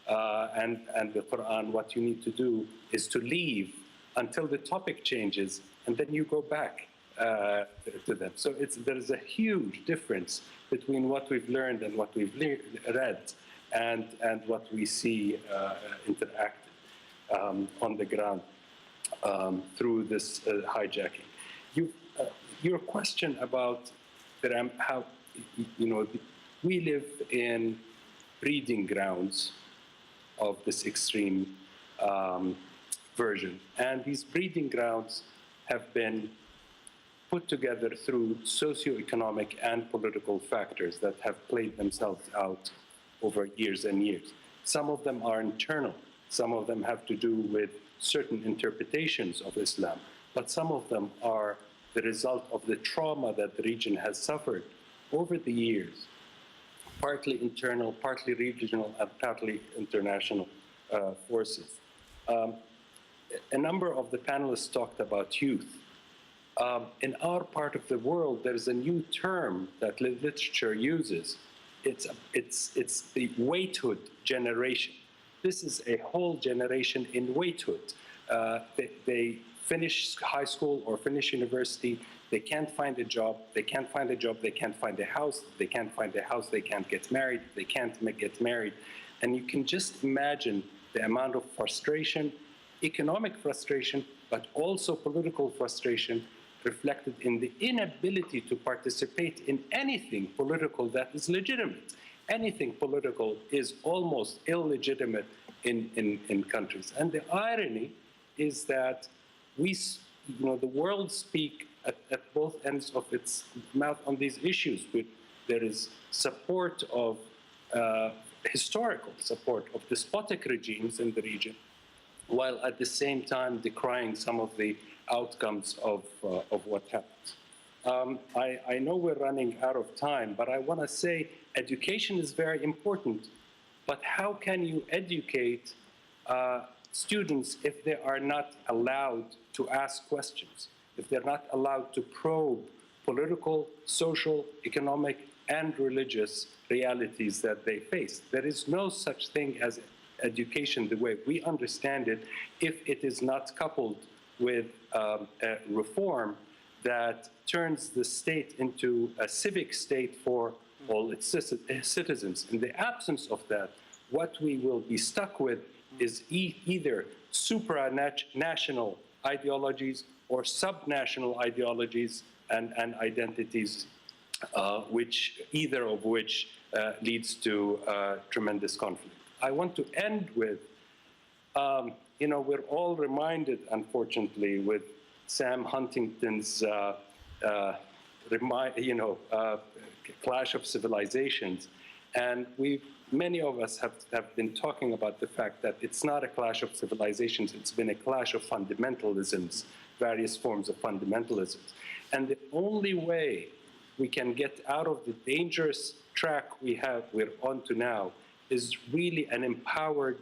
and the Quran, what you need to do is to leave until the topic changes, and then you go back to them. So there is a huge difference between what we've learned and what we've read and what we see interacted on the ground through this hijacking. Your question about how, we live in breeding grounds of this extreme version. And these breeding grounds have been put together through socioeconomic and political factors that have played themselves out over years and years. Some of them are internal. Some of them have to do with certain interpretations of Islam, but some of them are the result of the trauma that the region has suffered over the years, partly internal, partly regional, and partly international forces. A number of the panelists talked about youth. In our part of the world, there's a new term that literature uses. It's the waithood generation. This is a whole generation in waithood. They finish high school or finish university, they can't find a job, they can't find a job, they can't find a house, they can't find a house, they can't get married, they can't get married. And you can just imagine the amount of frustration, economic frustration, but also political frustration reflected in the inability to participate in anything political that is legitimate. Anything political is almost illegitimate in countries. And the irony is that the world speak at both ends of its mouth on these issues. There is support of, historical support of despotic regimes in the region, while at the same time decrying some of the outcomes of what happens. I know we're running out of time, but I want to say education is very important. But how can you educate students if they are not allowed to ask questions, if they're not allowed to probe political, social, economic, and religious realities that they face. There is no such thing as education the way we understand it if it is not coupled with a reform that turns the state into a civic state for all its citizens. In the absence of that, what we will be stuck with is either supranational ideologies or subnational ideologies and identities, either of which leads to tremendous conflict. I want to end with, we're all reminded, unfortunately, with Sam Huntington's, Clash of Civilizations, and many of us have been talking about the fact that it's not a clash of civilizations, it's been a clash of fundamentalisms, various forms of fundamentalisms. And the only way we can get out of the dangerous track we're onto now is really an empowered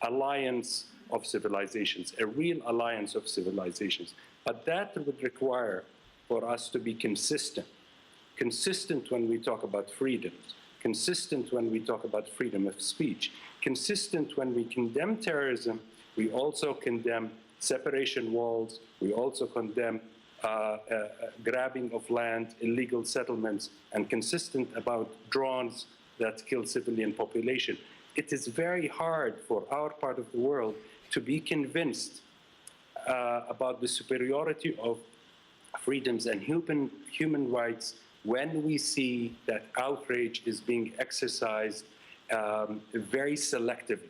alliance of civilizations, a real alliance of civilizations. But that would require for us to be consistent when we talk about freedoms, consistent when we talk about freedom of speech, consistent when we condemn terrorism, we also condemn separation walls, we also condemn grabbing of land, illegal settlements, and consistent about drones that kill civilian population. It is very hard for our part of the world to be convinced about the superiority of freedoms and human rights when we see that outrage is being exercised very selectively.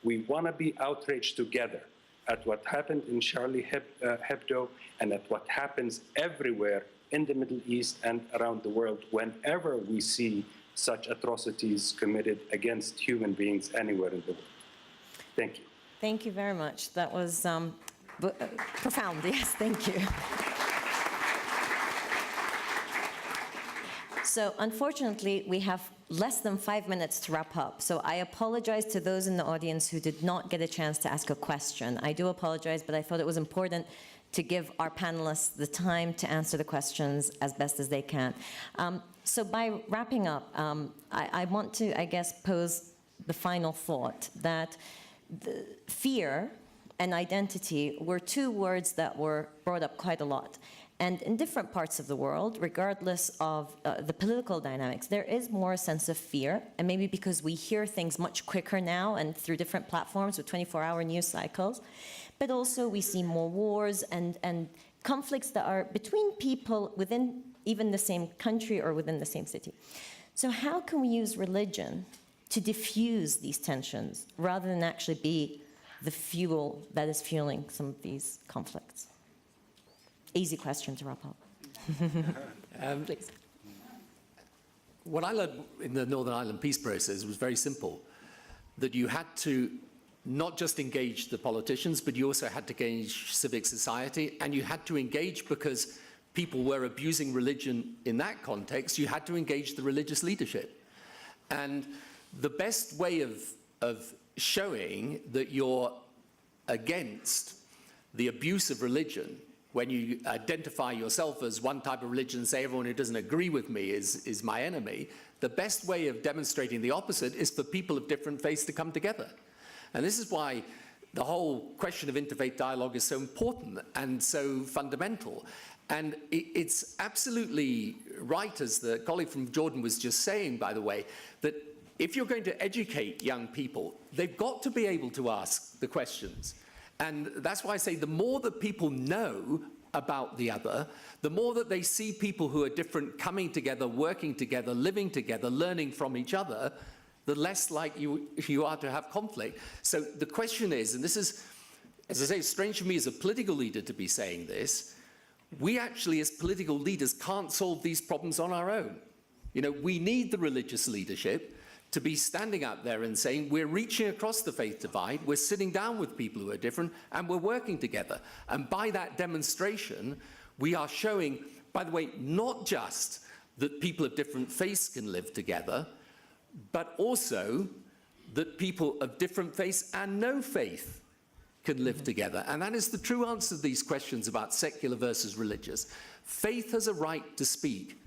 We want to be outraged together at what happened in Charlie Hebdo and at what happens everywhere in the Middle East and around the world whenever we see such atrocities committed against human beings anywhere in the world. Thank you. Thank you very much. That was profound. Yes, thank you. So unfortunately, we have less than 5 minutes to wrap up. So I apologize to those in the audience who did not get a chance to ask a question. I do apologize, but I thought it was important to give our panelists the time to answer the questions as best as they can. So by wrapping up, I want to, I guess, pose the final thought that the fear and identity were two words that were brought up quite a lot. And in different parts of the world, regardless of the political dynamics, there is more a sense of fear, and maybe because we hear things much quicker now and through different platforms with 24-hour news cycles, but also we see more wars and conflicts that are between people within even the same country or within the same city. So how can we use religion to diffuse these tensions rather than actually be the fuel that is fueling some of these conflicts? Easy question to wrap up. Please. What I learned in the Northern Ireland peace process was very simple, that you had to not just engage the politicians, but you also had to engage civic society, and you had to engage because people were abusing religion in that context, you had to engage the religious leadership. And the best way of showing that you're against the abuse of religion, when you identify yourself as one type of religion and say everyone who doesn't agree with me is my enemy, the best way of demonstrating the opposite is for people of different faiths to come together. And this is why the whole question of interfaith dialogue is so important and so fundamental. And it's absolutely right, as the colleague from Jordan was just saying, by the way, that if you're going to educate young people, they've got to be able to ask the questions. And that's why I say the more that people know about the other, the more that they see people who are different coming together, working together, living together, learning from each other, the less like you are to have conflict. So the question is, and this is, as I say, strange for me as a political leader to be saying this, we actually as political leaders can't solve these problems on our own. You know, we need the religious leadership to be standing out there and saying, we're reaching across the faith divide, we're sitting down with people who are different, and we're working together. And by that demonstration, we are showing, by the way, not just that people of different faiths can live together, but also that people of different faiths and no faith can live together. And that is the true answer to these questions about secular versus religious. Faith has a right to speak.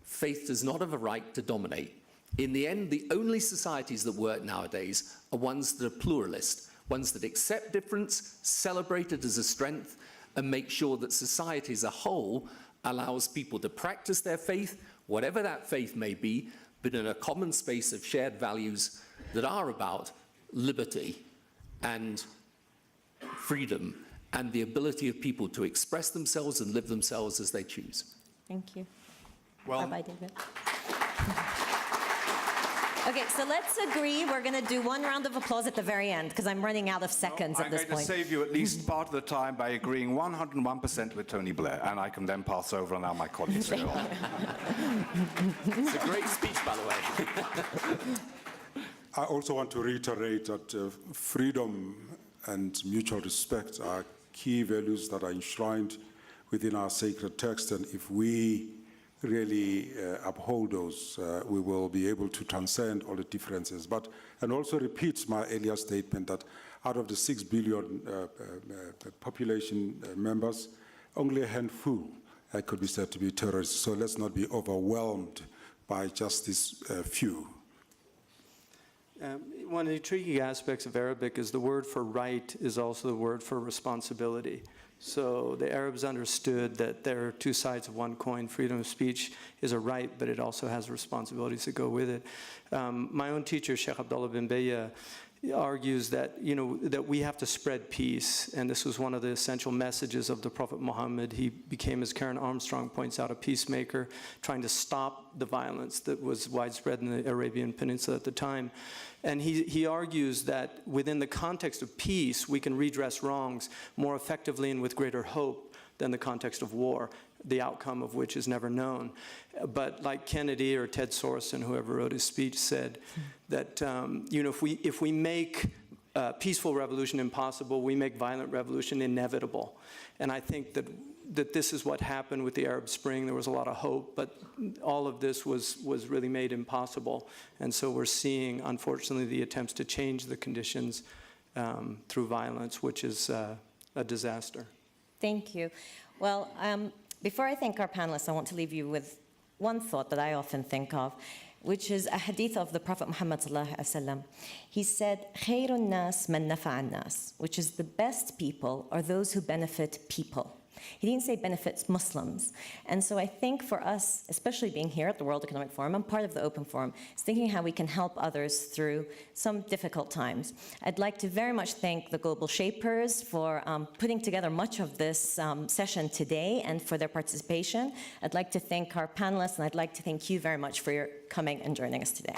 faith does not have a right to dominate. In the end, the only societies that work nowadays are ones that are pluralist, ones that accept difference, celebrate it as a strength, and make sure that society as a whole allows people to practice their faith, whatever that faith may be, but in a common space of shared values that are about liberty and freedom and the ability of people to express themselves and live themselves as they choose. Thank you. Well, bye-bye, David. Okay, so let's agree we're going to do one round of applause at the very end, because I'm running out of seconds at this point. I'm going to save you at least part of the time by agreeing 101% with Tony Blair, and I can then pass over and allow my colleagues to go on. It's a great speech, by the way. I also want to reiterate that freedom and mutual respect are key values that are enshrined within our sacred text, and if we really uphold those, we will be able to transcend all the differences. And also repeat my earlier statement that out of the 6 billion population members, only a handful could be said to be terrorists. So let's not be overwhelmed by just these few. One of the intriguing aspects of Arabic is the word for right is also the word for responsibility. So the Arabs understood that there are two sides of one coin. Freedom of speech is a right, but it also has responsibilities that go with it. My own teacher, Sheikh Abdullah bin Bayya, argues that, that we have to spread peace, and this was one of the essential messages of the Prophet Muhammad. He became, as Karen Armstrong points out, a peacemaker, trying to stop the violence that was widespread in the Arabian Peninsula at the time. And he argues that within the context of peace, we can redress wrongs more effectively and with greater hope than the context of war, the outcome of which is never known. But like Kennedy or Ted Sorensen, whoever wrote his speech, said that if we make peaceful revolution impossible, we make violent revolution inevitable. And I think that this is what happened with the Arab Spring. There was a lot of hope, but all of this was really made impossible. And so we're seeing, unfortunately, the attempts to change the conditions through violence, which is a disaster. Thank you. Well, before I thank our panelists, I want to leave you with one thought that I often think of, which is a hadith of the Prophet Muhammad sallallahu alaihi wasallam. He said, "Khairun nas man nafa'a nas," which is the best people are those who benefit people. He didn't say benefits Muslims. And so I think for us, especially being here at the World Economic Forum, I'm part of the Open Forum, is thinking how we can help others through some difficult times. I'd like to very much thank the Global Shapers for putting together much of this session today and for their participation. I'd like to thank our panelists, and I'd like to thank you very much for your coming and joining us today.